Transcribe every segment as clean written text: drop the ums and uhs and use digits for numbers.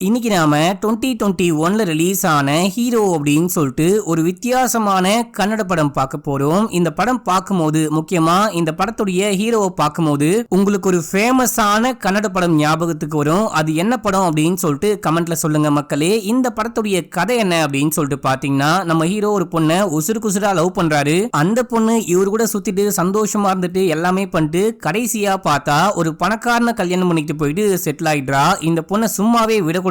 இன்னைக்கு நாம 2021ல ரிலீஸ் ஆன ஹீரோ அப்படின்னு சொல்லிட்டு ஒரு வித்தியாசமான கன்னட படம் பார்க்க போறோம். இந்த படம் பார்க்கும்போது, முக்கியமா இந்த படத்துடைய ஹீரோவை பார்க்கும்போது உங்களுக்கு ஒரு ஃபேமஸான கன்னட படம் ஞாபகத்துக்கு வரும். அது என்ன படம் அப்படின்னு சொல்லிட்டு கமெண்ட்ல சொல்லுங்க மக்களே. இந்த படத்துடைய கதை என்ன அப்படின்னு சொல்லிட்டு பாத்தீங்கன்னா, நம்ம ஹீரோ ஒரு பொண்ணை உசுருக்குசுரா லவ் பண்றாரு. அந்த பொண்ணு இவரு கூட சுத்திட்டு சந்தோஷமா இருந்துட்டு எல்லாமே பண்ணிட்டு கடைசியா பார்த்தா ஒரு பணக்காரனை கல்யாணம் பண்ணிட்டு போயிட்டு செட்டில் ஆயிடுறா. இந்த பொண்ணை சும்மாவே விடக்கூடாது,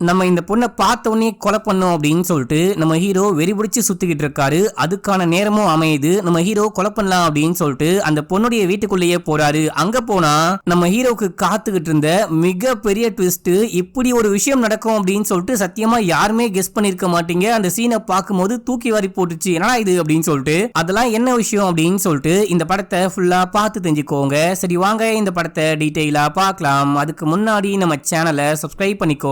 நம்ம இந்த பொண்ணை பார்த்த உடனே கொலை பண்ணோம் அப்படின்னு சொல்லிட்டு நம்ம ஹீரோ வெறி பிடிச்சு சுத்திக்கிட்டு இருக்காரு. அதுக்கான நேரமும் அமையுது. நம்ம ஹீரோ கொலை பண்ணலாம் அப்படின்னு சொல்லிட்டு அந்த பொண்ணுடைய வீட்டுக்குள்ளேயே போறாரு. அங்க போனா நம்ம ஹீரோக்கு காத்துக்கிட்டு இருந்த மிக பெரிய ட்விஸ்ட், இப்படி ஒரு விஷயம் நடக்கும் அப்படின்னு சொல்லிட்டு சத்தியமா யாருமே கெஸ் பண்ணிருக்க மாட்டீங்க. அந்த சீனை பார்க்கும்போது தூக்கி வாரி போட்டுச்சு, என்னடா இது அப்படின்னு சொல்லிட்டு. அதெல்லாம் என்ன விஷயம் அப்படின்னு சொல்லிட்டு இந்த படத்தை ஃபுல்லா பார்த்து தெரிஞ்சுக்கோங்க. சரி வாங்க இந்த படத்தை டீடைலா பார்க்கலாம். அதுக்கு முன்னாடி நம்ம சேனலை சப்ஸ்கிரைப் பண்ணிக்கோங்க,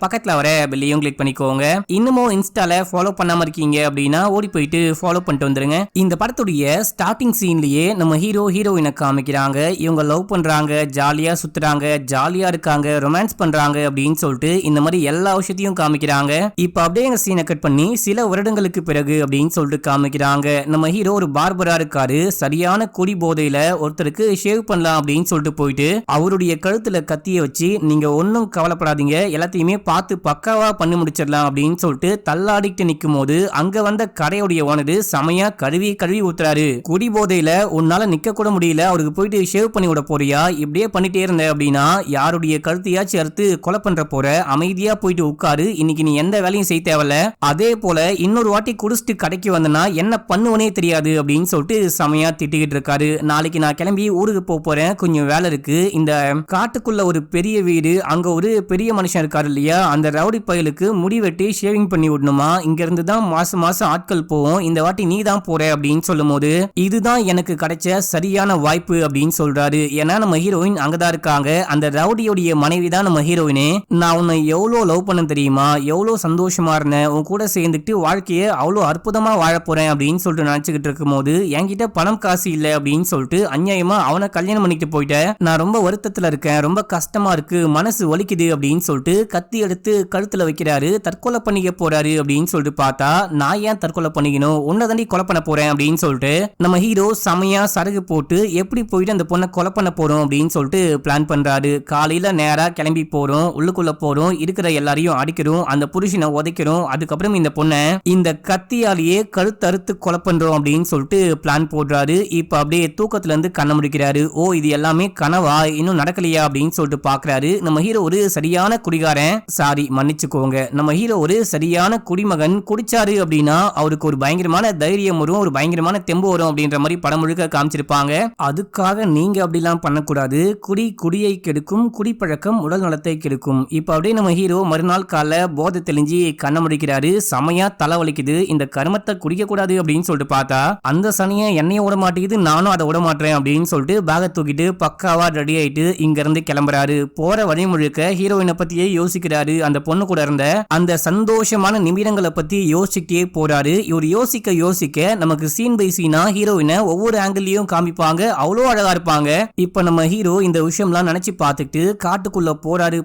பக்கத்துல வர பெல்லையும் கிளிக் பண்ணிக்கோங்க. இன்னமும் இன்ஸ்டால ஃபாலோ பண்ணாம இருக்கீங்க அப்படின்னா ஓடி போயிட்டு ஃபாலோ பண்ணிட்டு வந்துருங்க. இந்த படத்துடைய ஸ்டார்டிங் சீன்லயே நம்ம ஹீரோ ஹீரோயினை காமிக்கிறாங்க. இவங்க லவ் பண்றாங்க, ஜாலியா சுத்துறாங்க, ஜாலியா இருக்காங்க, ரொமான்ஸ் பண்றாங்க அப்படின்னு சொல்லிட்டு இந்த மாதிரி எல்லா விஷயத்தையும் காமிக்கிறாங்க. இப்ப அப்படியே எங்க சீனை கட் பண்ணி சில வருடங்களுக்கு பிறகு அப்படின்னு சொல்லிட்டு காமிக்கிறாங்க. நம்ம ஹீரோ ஒரு பார்பரா இருக்காரு. சரியான குடி போதையில ஒருத்தருக்கு ஷேவ் பண்ணலாம் அப்படின்னு சொல்லிட்டு போயிட்டு அவருடைய கழுத்துல கத்திய வச்சு, நீங்க ஒன்னும் கவலைப்படாதீங்க, எல்லாத்தையுமே பார்த்து பக்காவா பண்ணி முடிச்சிடலாம் அப்படின்னு சொல்லிட்டு தள்ளாடிட்டு நிக்கும் போது அங்க வந்த கடையுடைய ஓனரு செமையா கழுவி ஊத்துறாரு. குடி போதையில உன்னால நிக்க கூட முடியல, அவருக்கு போயிட்டு ஷேவ் பண்ணி விட போறியா, இப்படியே பண்ணிட்டே இருந்த அப்படின்னா யாருடைய கழுத்தையாச்சும் அறுத்து கொலை பண்ற போற, அமைதியா போயிட்டு உட்காரு, இன்னைக்கு நீ எந்த வேலையும் செய்ய தேவையில்ல. அதே போல இன்னொரு வாட்டி குடிச்சிட்டு கடைக்கு வந்தனா என்ன பண்ணுவனே தெரியாது அப்படின்னு சொல்லிட்டு செமையா திட்டிக்கிட்டு இருக்காரு. நாளைக்கு நான் கிளம்பி ஊருக்கு போறேன், கொஞ்சம் வேலை இருக்கு. இந்த காட்டுக்குள்ள ஒரு பெரிய வீடு, அங்க ஒரு பெரிய மனுஷன் இருக்காரு இல்லையா, அந்த ரவுடி பயலுக்கு முடி வெட்டி ஷேவிங் பண்ணி விடணுமா, இங்க இருந்து தான் மாசம் ஆட்கள் போவோம், இந்த வாட்டி நீ தான் போற அப்படின்னு சொல்லும் போது இதுதான் எனக்கு கிடைச்ச சரியான வாய்ப்பு அப்படின்னு சொல்றாரு. ஏன்னா நம்ம ஹீரோயின் அங்கதான் இருக்காங்க. அந்த ரவுடியோடைய மனைவி தான் நம்ம ஹீரோயினே. நான் உன்னை எவ்வளவு லவ் பண்ண தெரியுமா, எவ்வளவு சந்தோஷமா இருந்தேன், உன் கூட சேர்ந்துட்டு வாழ்க்கையை அவ்வளவு அற்புதமா வாழ போறேன் அப்படின்னு சொல்லிட்டு நினைச்சுக்கிட்டு இருக்கும் போது என்கிட்ட பணம் காசு இல்ல அப்படின்னு சொல்லிட்டு அநியாயமா அவனை கல்யாணம் பண்ணிட்டு போயிட்டேன். நான் ரொம்ப வருத்தத்துல இருக்கேன், ரொம்ப கஷ்டமா இருக்கு, மனசு வலிக்குது அப்படின்னு சொல்லிட்டு கத்தி எடுத்து கழுத்துல வைக்கிறாரு. தற்கொலை பண்ணிக்க போறாரு அப்படின்னு சொல்லிட்டு பார்த்தா, நான் ஏன் தற்கொலை பண்ணிக்கணும், உன்னை தாண்டி கொலை பண்ண போறேன் அப்படின்னு சொல்லிட்டு நம்ம ஹீரோ செமையா சரகு போட்டு எப்படி போயிட்டு அந்த பொண்ணை கொலை பண்ண போறோம் அப்படின்னு சொல்லிட்டு பிளான் பண்றாரு. காலையில நேரா கிளம்பி போறோம், உள்ளுக்குள்ள போறோம், இருக்கிற எல்லாரையும் அடிக்கிறோம், அந்த புருஷனை உதைக்கிறோம், அதுக்கப்புறம் இந்த பொண்ணை இந்த கத்தியாலேயே கழுத்தறுத்து கொலை பண்றோம் அப்படின்னு சொல்லிட்டு பிளான் போடுறாரு. இப்ப அப்படியே தூக்கத்துல இருந்து கண்ண முடிக்கிறாரு. ஓ இது எல்லாமே கனவா, இன்னும் நடக்கலையா அப்படின்னு சொல்லிட்டு பாக்குறாரு. நம்ம ஹீரோ ஒரு சரியான குடிகாரன், சாரி மன்னிச்சுக்கோங்க, நம்ம ஹீரோ ஒரு சரியான குடிமகன். குடிச்சாரு அப்படின்னா அவருக்கு ஒரு பயங்கரமான தைரியம் வரும், ஒரு பயங்கரமான தெம்பு வரும் அப்படின்ற மாதிரி படம் முழுக்க காமிச்சிருப்பாங்க. அதுக்காக நீங்க அப்படிலாம் பண்ணக்கூடாது. குடியை கெடுக்கும், குடிப்பழக்கம் உடல் நலத்தை கெடுக்கும். இப்ப அப்படியே நம்ம ஹீரோ மறுநாள் கால போதை தெளிஞ்சு கண்ண முடிக்கிறாரு. செமையா தலைவலிக்குது, இந்த கருமத்தை குடிக்க கூடாது அப்படின்னு சொல்லிட்டு பார்த்தா அந்த சனியை என்னைய விட மாட்டேங்குது, நானும் அதை விட மாட்டேன் அப்படின்னு சொல்லிட்டு பேக தூக்கிட்டு பக்காவா ரெடி ஆயிட்டு இங்க இருந்து கிளம்புறாரு. போற வழி முழுக்க ஹீரோயினை பத்தியே யோசிக்கிறாரு. அந்த பொண்ணு கூட இருந்த அந்த சந்தோஷமான நிமிடங்களை பத்தி யோசிக்கிட்டே போறாரு. இவர் யோசிக்க நமக்கு சீன் பை சீனா ஹீரோயினை ஒவ்வொரு ஆங்கிள்லயும் காமிப்பாங்க, அவ்வளோ அழகா இருப்பாங்க. இப்ப நம்ம ஹீரோ இந்த விஷயம்லாம் நினைச்சு பார்த்துட்டு காட்டுக்குள்ள போறாரு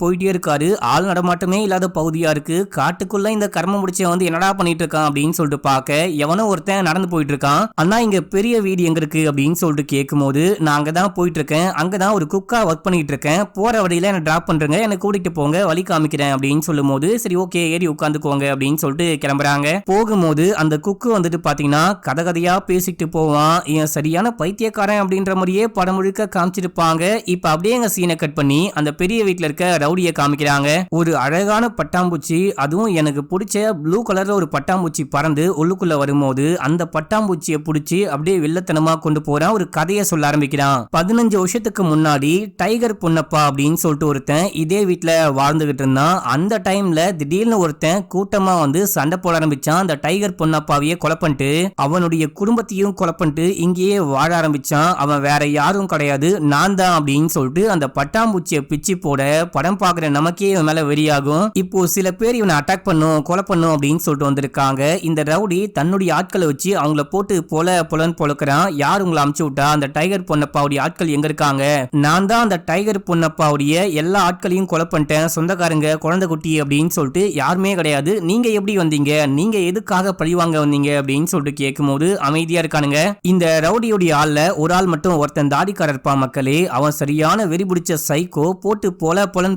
போயிட்டே இருக்காரு. ஆள் நடமாட்டமே இல்லாத பகுதியா இருக்கு. காட்டுக்குள்ள இந்த கர்மம் முடிச்ச வந்து என்னடா பண்ணிட்டு இருக்கான் அப்படின்னு சொல்லிட்டு பார்க்க எவனோ ஒருத்தன் நடந்து போயிட்டு இருக்கான். அண்ணா இங்க பெரிய வீடு எங்க இருக்கு அப்படின்னு சொல்லிட்டு கேட்கும் போது, நான் அங்கதான் போயிட்டு இருக்கேன், அங்கதான் ஒரு குக்கா ஒர்க் பண்ணிட்டு இருக்கேன், போற வழியில என்ன டிராப் பண்றேங்க, என்ன கூட்டிட்டு போங்க, வழி காமிக்கிறேன் அப்படின்னு சொல்லும் போது சரி ஓகே ஏறி உட்காந்துக்கோங்க அப்படின்னு சொல்லிட்டு கிளம்புறாங்க. போகும்போது அந்த குக்கு வந்துட்டு பாத்தீங்கன்னா கதையா பேசிட்டு போவான். இவன் சரியான பைத்தியக்காரன் அப்படின்ற மாதிரியே படம் முழுக்க காமிச்சிருப்பாங்க. இப்ப அப்படியே எங்க சீனை கட் பண்ணி அந்த பெரிய வீட்டுல இருக்க ரவுடியை காமிக்கிறாங்க. ஒரு அழகான பட்டாம்பூச்சி, அதுவும் எனக்கு பிடிச்ச ப்ளூ கலர்ல ஒரு பட்டாம்பூச்சி பறந்து உள்ளுக்குள்ள வரும்போது அந்த பட்டாம்பூச்சியை பிடிச்சி அப்படியே வில்லத்தனமா கொண்டு போறான். ஒரு கதையை சொல்ல ஆரம்பிக்கிறான். 15 வருஷத்துக்கு முன்னாடி டைகர் பொன்னப்பா அப்படின்னு சொல்லிட்டு ஒருத்தன் இதே வீட்டுல வாழ்ந்துகிட்டு இருந்தான். அந்த டைம்ல திடீர்னு ஒருத்தன் கூட்டமா வந்து சண்டை போட ஆரம்பிச்சான். அந்த டைகர் பொன்னப்பாவையே கொலை பண்ணிட்டு அவனுடைய குடும்பத்தையும் கொலை பண்ணிட்டு இங்கேயே வாழ ஆரம்பிச்சான். அவன் வேற யாரும் கிடையாது, நான் தான் அப்படின்னு சொல்லிட்டு அந்த பட்டாம்பூச்சியை பிச்சு போட படம் பாக்குற நமக்கே இவன் மேல வெறியாகும். இப்போ சில பேர் இவனை அட்டாக் பண்ணும், கொலை பண்ணும் அப்படின்னு சொல்லிட்டு வந்திருக்காங்க. இந்த ரவுடி தன்னுடைய ஆட்களை வச்சு அவங்கள போட்டு பொலன்னு பொழக்கிறான். யார் உங்களை அமுச்சு விட்டா, அந்த டைகர் பொன்னப்பாவுடைய ஆட்கள் எங்க இருக்காங்க, நான் தான் அந்த டைகர் பொன்னப்பாவுடைய எல்லா ஆட்களையும் கொலை பண்ணிட்டேன் சொந்தக்காரங்க, குழந்தை குட்டி அப்படின்னு சொல்லிட்டு யாருமே கிடையாது. நீங்க எப்படி வந்தீங்க, நீங்க எதுக்காக பழிவாங்க வந்தீங்க அப்படின்னு சொல்லிட்டு கேட்கும்போது அமைதியா இருக்கானுங்க. இந்த ரவுடியோடைய ஆள்ல ஒரு ஆள் மட்டும் ஒருத்தன் தாடிக்காரர் இருப்பான் மக்களே. அவன் சரியான வெறி பிடிச்ச சைக்கோ, போட்டு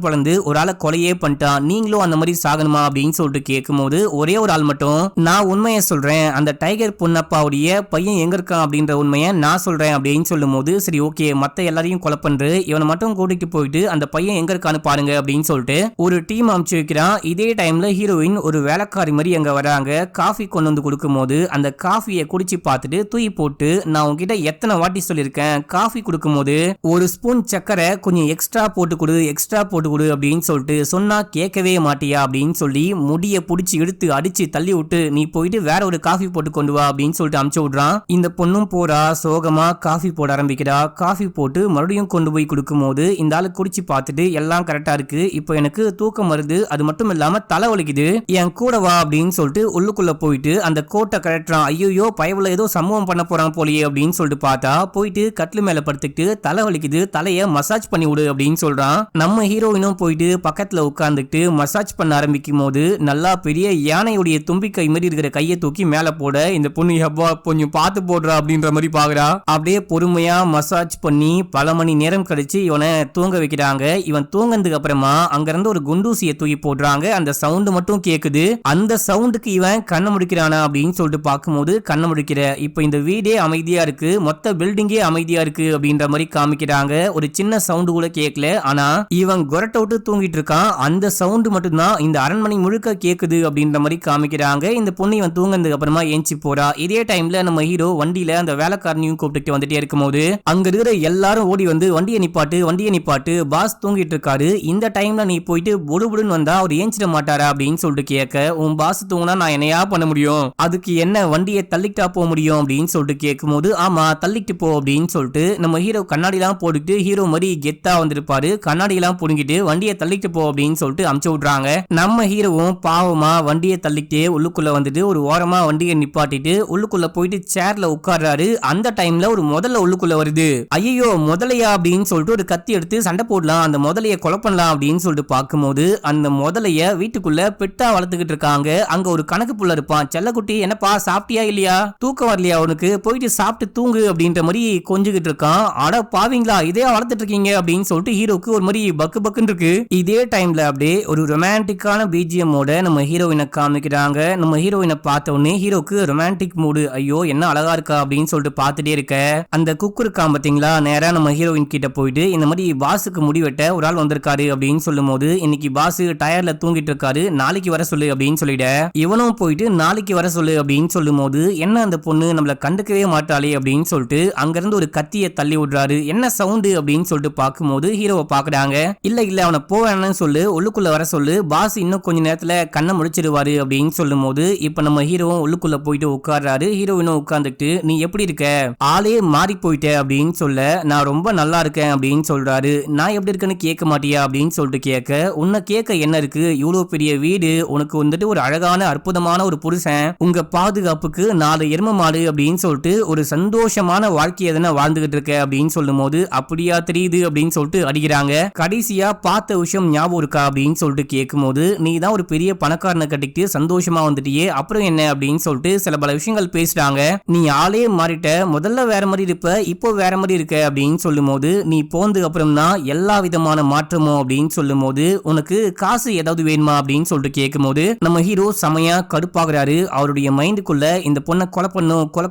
பொலந்து ஒரு ஆளை கொலையே பண்ணிட்டான். நீங்களும் அந்த மாதிரி சாகணுமா அப்படின்னு சொல்லிட்டு கேட்கும்போது ஒரே ஒரு ஆள் மட்டும், நான் உண்மையை சொல்றேன், அந்த டைகர் பொன்னப்பாவுடைய பையன் எங்க இருக்கான் அப்படின்ற உண்மையை நான் சொல்றேன் அப்படின்னு சொல்லும் போது, சரி ஓகே மத்த எல்லாரையும் கொலை பண்று, இவனை மட்டும் கூட்டிட்டு போயிட்டு அந்த பையன் எங்க இருக்கான்னு பாருங்க அப்படின்னு சொல்லிட்டு ஒரு டீம் அனுப்பிச்சு வைக்கிறான். இதே டைம்ல ஹீரோயின் ஒரு வேலைக்காரி மாதிரி அங்க வராங்க. காஃபி கொண்டு வந்து கொடுக்கும் போது அந்த காஃபியை குடிச்சு பார்த்துட்டு தூக்கி போட்டு, நான் உங்ககிட்ட எத்தனை வாட்டி சொல்லியிருக்கேன், காஃபி கொடுக்கும் போது ஒரு ஸ்பூன் சக்கரை கொஞ்சம் எக்ஸ்ட்ரா போட்டு கொடு அப்படின்னு சொல்லிட்டு சொன்னா கேட்கவே மாட்டியா அப்படின்னு சொல்லி முடிய புடிச்சு எடுத்து அடிச்சு தள்ளி விட்டு, நீ போயிட்டு வேற ஒரு காஃபி போட்டு கொண்டு வா அப்படின்னு சொல்லிட்டு அனுப்பிச்சு விடுறான். இந்த பொண்ணும் போறா, சோகமா காஃபி போட ஆரம்பிக்கிறா. காஃபி போட்டு மறுபடியும் கொண்டு போய் கொடுக்கும் போது இந்த ஆளு குடிச்சு பார்த்துட்டு, எல்லாம் கரெக்டா இருக்கு, இப்போ எனக்கு தூக்கம் வருது, அது மட்டும் இல்லாம தலை வலிக்குது, என் கூட வா அப்படின்னு சொல்லிட்டு உள்ளுக்குள்ள போயிட்டு அந்த கோட்டை கரெக்டான். ஐயோ பயவுல ஏதோ சம்பவம் பண்ண போறான் போலியே அப்படின்னு சொல்லிட்டு பார்த்தா, போயிட்டு கட்டில் மேல படுத்துக்கிட்டு தலை வலிக்குது, தலைய மசாஜ் பண்ணி விடு அப்படின்னு சொல்றான். நம்ம ஹீரோயினும் போயிட்டு பக்கத்துல உட்கார்ந்துட்டு மசாஜ் பண்ண ஆரம்பிக்கும் போது நல்லா பெரிய யானையுடைய தும்பிக்கை மாதிரி இருக்கிற கையை தூக்கி மேல போட, இந்த பொண்ணு ஹப்பா கொஞ்சம் பார்த்து போடுறா அப்படின்ற மாதிரி பாக்குறா. அப்படியே பொறுமையா மசாஜ் பண்ணி பல மணி நேரம் கழிச்சு இவனை தூங்க வைக்கிறாங்க. இவன் தூங்கினதுக்கு அப்புறமா அங்க இருந்து ஒரு குண்டூசியை தூக்கி போடுறாங்க. அந்த சவுண்ட் மட்டும் கேக்குது. அந்த சவுண்டுக்கு இவன் கண்ணை முடிக்கிறானா அப்படின்னு சொல்லிட்டு பார்க்கும்போது கண்ணை முடிக்கிற. இப்ப இந்த வீடே அமைதியா இருக்கு, மொத்த பில்டிங்கே அமைதியா இருக்கு அப்படின்ற மாதிரி காமிக்கிறாங்க. ஒரு சின்ன சவுண்டு கூட கேட்கல. ஆனா இவன் கொரட்டை விட்டு தூங்கிட்டு இருக்கான். அந்த சவுண்டு மட்டும்தான் இந்த அரண்மனை முழுக்க கேக்குது அப்படின்ற மாதிரி காமிக்கிறாங்க. இந்த பொண்ணு இவன் தூங்கினதுக்கு அப்புறமா ஏஞ்சி போறா. இதே டைம்ல நம்ம ஹீரோ வண்டியில அந்த வேலைக்காரனையும் கூப்பிட்டு வந்துட்டே இருக்கும் போது அங்க இருக்கிற எல்லாரும் ஓடி வந்து வண்டியை நிப்பாட்டு, பாஸ் தூங்கிட்டு இருக்காரு, இந்த டைம்ல நீ போயிட்டு புடுன்னு வந்தா அவர் ஏஞ்சிட மாட்டாரா அப்படின்னு சொல்லிட்டு கேட்க, உன் பாஸ் தூங்கினா நான் என்னையா பண்ண முடியும், அதுக்கு என்ன வண்டியை தள்ளிக்கிட்டா போக முடியும் அப்படின்னு சொல்லிட்டு கேட்கும் போது, ஆமா தள்ளிட்டு போ அப்படின்னு சொல்லிட்டு நம்ம ஹீரோ கண்ணாடி எல்லாம் போட்டுட்டு ஹீரோ மாதிரி கெத்தா வந்திருப்பாரு. கண்ணாடி எல்லாம் புடுங்கிட்டு வண்டியை தள்ளிட்டு போ அப்படின்னு சொல்லிட்டு அமுச்சு விடுறாங்க. நம்ம ஹீரோவும் பாவமா வண்டியை தள்ளிக்கிட்டே உள்ளுக்குள்ள வந்துட்டு ஒரு ஓரமா வண்டியை நிப்பாட்டிட்டு உள்ளுக்குள்ள போயிட்டு சேர்ல உட்கார்றாரு. அந்த டைம்ல ஒரு முதல்ல உள்ளுக்குள்ள வருது. ஐயோ முதலையா அப்படின்னு சொல்லிட்டு ஒரு கத்தி எடுத்து சண்டை போடலாம், அந்த முதலைய கொலை பண்ணலாம் அப்படின்னு சொல்லிட்டு பார்க்கும்போது அந்த முதலைய வீட்டுக்குள்ள பெட்டா வளர்த்துக்கிட்டு இருக்காங்க. அங்க ஒரு கணக்கு புள்ள இருப்பான், செல்லக்குட்டி என்னப்பா சாப்பிட்டியா இல்லையா, தூக்கம் வரலையா உனக்கு, போயிட்டு சாப்பிட்டு தூங்கு அப்படின்ற மாதிரி கொஞ்சிக்கிட்டு இருக்கான். அட பாவீங்களா இதே வளர்த்துட்டு இருக்கீங்க அப்படின்னு சொல்லிட்டு ஹீரோக்கு ஒரு மாதிரி பக்குன்னு இருக்கு. இதே டைம்ல அப்படியே ஒரு ரொமான்டிக்கான பிஜிஎம்மோட நம்ம ஹீரோயினை காமிக்கிறாங்க. நம்ம ஹீரோயினை பார்த்த உடனே ஹீரோக்கு ரொமான்டிக் மூடு, ஐயோ என்ன அழகா இருக்கா அப்படின்னு சொல்லிட்டு பார்த்துட்டே இருக்க. அந்த குக்கு இருக்கான் பாத்தீங்களா, நேரா நம்ம ஹீரோயின் கிட்ட போயிட்டு இந்த மாதிரி பாஸுக்கு முடிவெட்ட ஒரு ஆள் வந்திருக்காரு அப்படின்னு சொல்லும் போது, இன்னைக்கு பாஸ் டயர்ல தூங்கிட்டு இருக்காரு, நாளைக்கு வர சொல்லு அப்படின்னு சொல்லிட. இவனும் போயிட்டு நாளைக்கு வர சொல்லு அப்படின்னு சொல்லும் போது, என்ன அந்த பொண்ணு நம்மள கண்டுக்கவே மாட்டாளே அப்படின்னு சொல்லிட்டு அங்கிருந்து ஒரு கத்தியை தள்ளி விடுறாரு. என்ன சவுண்டு அப்படின்னு சொல்லிட்டு பார்க்கும்போது ஹீரோவை பாக்குறாங்க. இல்ல அவனை போவேன்னு சொல்லு, உள்ளுக்குள்ள வர சொல்லு, பாஸ் இன்னும் கொஞ்ச நேரத்துல கண்ணை முடிச்சிருவாரு அப்படின்னு சொல்லும் போது, இப்ப நம்ம ஹீரோவும் உள்ளுக்குள்ள போயிட்டு உட்கார்றாரு. ஹீரோயினும் உட்கார்ந்துட்டு, நீ எப்படி இருக்க, ஆளே மாறி போயிட்ட அப்படின்னு சொல்ல, நான் ரொம்ப நல்லா இருக்கேன் அப்படின்னு சொல்றாரு. நான் எப்படி இருக்கேன்னு கேட்க மாட்டியா அப்படின்னு சொல்லிட்டு கேட்க, உன்னை கேட்க என்ன இருக்கு, இவ்வளவு பெரிய வீடு, உனக்கு வந்துட்டு ஒரு அழகான அற்புதமான ஒரு புருஷன், உங்க பாதுகாப்புக்கு 4 எரும மாடு அப்படின்னு சொல்லிட்டு ஒரு சந்தோஷமான வாழ்க்கையை எதனா வாழ்ந்துகிட்டு இருக்க அப்படின்னு சொல்லும் போது, அப்படியா தெரியுது அப்படின்னு சொல்லிட்டு அடிக்கிறாங்க. கடைசியா பார்த்த விஷயம் ஞாபகம் இருக்கா அப்படின்னு சொல்லிட்டு கேட்கும் போது, நீ தான் ஒரு பெரிய பணக்காரனை கட்டிட்டு சந்தோஷமா வந்துட்டியே, அப்புறம் என்ன அப்படின்னு சொல்லிட்டு சில பல விஷயங்கள் பேசுறாங்க. நீ ஆளே மாறிட்ட, முதல்ல வேற மாதிரி இருப்ப, இப்போ வேற மாதிரி இருக்க அப்படின்னு சொல்லும் போது, நீ போனதுக்கு அப்புறம் தான் எல்லா விதமான மாற்றமும் அப்படின்னு சொல்லும் போது, உனக்கு காசு ஏதாவது வேணுமா அப்படின்னு சொல்லிட்டு கேட்கும் போது நம்ம ஹீரோ செமையா கடுப்பாகிறாரு. அவருடைய மைண்டுக்குள்ள இந்த பொண்ணை கொலை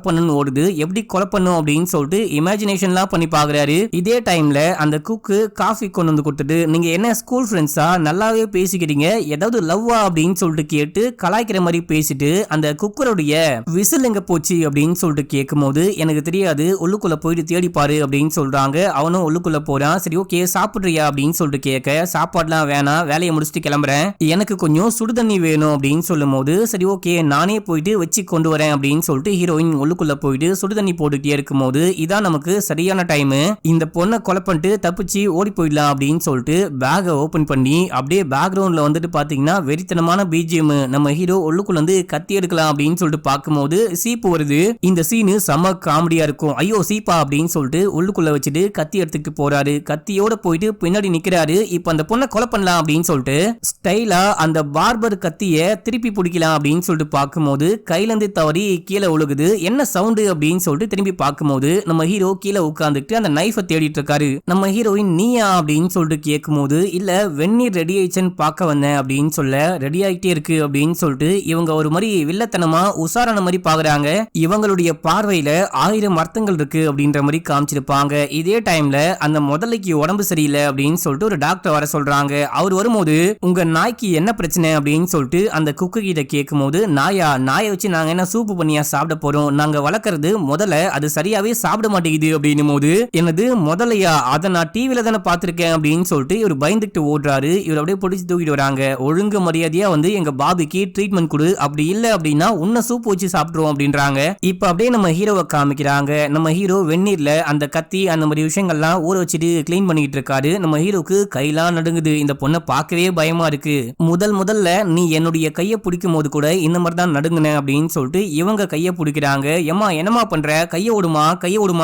பண்ணுன்னு ஓடுது. எப்படி கொலை பண்ணும் அப்படின்னு சொல்லிட்டு இமேஜினேஷன்லாம் பண்ணி பாக்குறாரு. இதே டைம்ல அந்த குக்கு காஃபி கொண்டு வந்து கொடுத்துட்டு, நீங்க என்ன ஸ்கூல் ஃப்ரெண்ட்ஸா, நல்லாவே பேசிக்கிறீங்க, ஏதாவது லவ்வா அப்படின்னு சொல்லிட்டு கேட்டு கலாய்க்கிற மாதிரி பேசிட்டு, அந்த குக்கருடைய விசில் எங்க போச்சு அப்படின்னு சொல்லிட்டு கேட்கும் போது, எனக்கு தெரியாது, உள்ளுக்குள்ள போயிட்டு தேடி பாரு அப்படின்னு சொல்றாங்க. அவனும் உள்ளுக்குள்ள போறான். சரி ஓகே சாப்பிடுறியா அப்படின்னு சொல்லிட்டு கேட்க, சாப்பாடுலாம் வேணாம், வேலையை முடிச்சுட்டு கிளம்புறேன், எனக்கு கொஞ்சம் சுடுதண்ணி வேணும் அப்படின்னு சொல்லும் போது, சரி ஓகே நானே போயிட்டு வச்சு கொண்டு வரேன் அப்படின்னு சொல்லிட்டு ஹீரோயின் உள்ளுக்குள்ள போயிட்டு சுடுதண்ணி போட்டுட்டே இருக்கும் போது, இதான் நமக்கு சரியான டைம், இந்த பொண்ணை கொலை பண்ணிட்டு தப்பிச்சு ஓடி போயிடலாம் அப்படின்னு சொல்லிட்டு பேகை ஓபன் பண்ணி அப்படியே பேக்ரவுண்ட்ல வந்துட்டு பாத்தீங்கன்னா வெறித்தனமான பிஜிஎம், நம்ம ஹீரோ உள்ளுக்குள்ள வந்து கத்தி எடுக்கலாம் அப்படின்னு சொல்லிட்டு பார்க்கும்போது சீப்பு வருது. இந்த சீனு செம காமெடியா இருக்கும். ஐயோ சீப்பா அப்படின்னு சொல்லிட்டு உள்ளுக்குள்ள வச்சுட்டு கத்தி எடுத்துட்டு போறாரு. கத்தியோட போயிட்டு பின்னாடி நிக்கிறாரு. இப்ப அந்த பொண்ணை கொலை பண்ணலாம் அப்படின்னு சொல்லிட்டு ஸ்டைலா அந்த பார்பர் கத்திய திருப்பி பிடிக்கலாம் அப்படின்னு சொல்லிட்டு பார்க்கும்போது கையில இருந்து தவறி கீழே விழுகுது. என்ன சவுண்டு அப்படின்னு சொல்லிட்டு திரும்பி பார்க்கும்போது நம்ம ஹீரோ கீழே உட்கார்ந்துட்டு அந்த நைஃபை தேடிட்டு இருக்காரு. நம்ம ஹீரோயின் நீயா அப்படின்னு சொல்லிட்டு கேட்கும்போது இல்ல வெந்நீர் ரெடி ஆயிடுச்சுன்னு பார்க்க வந்தேன் அப்படின்னு சொல்ல ரெடி ஆகிட்டே இருக்கு அப்படின்னு சொல்லிட்டு இவங்க ஒரு மாதிரி வில்லத்தனமா உசாரான மாதிரி பாக்குறாங்க. இவங்களுடைய பார்வையில 1000 அர்த்தங்கள் இருக்கு அப்படின்ற மாதிரி காமிச்சிருப்பாங்க. இதே டைம்ல அந்த முதலைக்கு உடம்பு சரியில்லை அப்படின்னு சொல்லிட்டு ஒரு டாக்டர் வர சொல்றாங்க. அவர் வரும்போது உங்க நாய்க்கு என்ன பிரச்சனை அப்படின்னு சொல்லிட்டு அந்த குக்கு கிட்ட கேட்கும்போது நாயை வச்சு நாங்க என்ன சூப்பு பண்ணியா சாப்பிட போறோம், நாங்க வளர்க்கறது முதல்ல அது சரியாவே சாப்பிட மாட்டேங்குது அப்படின்னும் போது என்னது முதலையா, அதை நான் டிவில தானே பாத்திருக்கேன் அப்படின்னு சொல்லிட்டு இவர் பயந்துட்டு ஓடுறாரு. இவர் அப்படியே பிடிச்சி தூக்கிட்டு வராங்க. ஒழுங்கு மரியாதையா வந்து எங்க பாபிக்கு ட்ரீட்மெண்ட் கொடு, அப்படி இல்ல அப்படின்னா உன்ன சூப் வச்சு சாப்பிடுவோம் அப்படின்றாங்க. இப்ப அப்படியே நம்ம ஹீரோவை காமிக்கிறாங்க. நம்ம ஹீரோ வெந்நீர்ல அந்த கத்தி அந்த மாதிரி விஷயங்கள்லாம் ஊற வச்சுட்டு கிளீன் பண்ணிட்டு இருக்காரு. நம்ம ஹீரோக்கு கையெல்லாம் நடுங்குது. இந்த பொண்ணை பார்க்கவே பயமா இருக்கு. முதல்ல நீ என்னுடைய கையை பிடிக்கும் போது கூட இந்த மாதிரி தான் நடுங்குன அப்படின்னு சொல்லிட்டு இவங்க கையை பிடிக்கிறாங்க. ஏமா என்னமா பண்ற, கையை விடுமா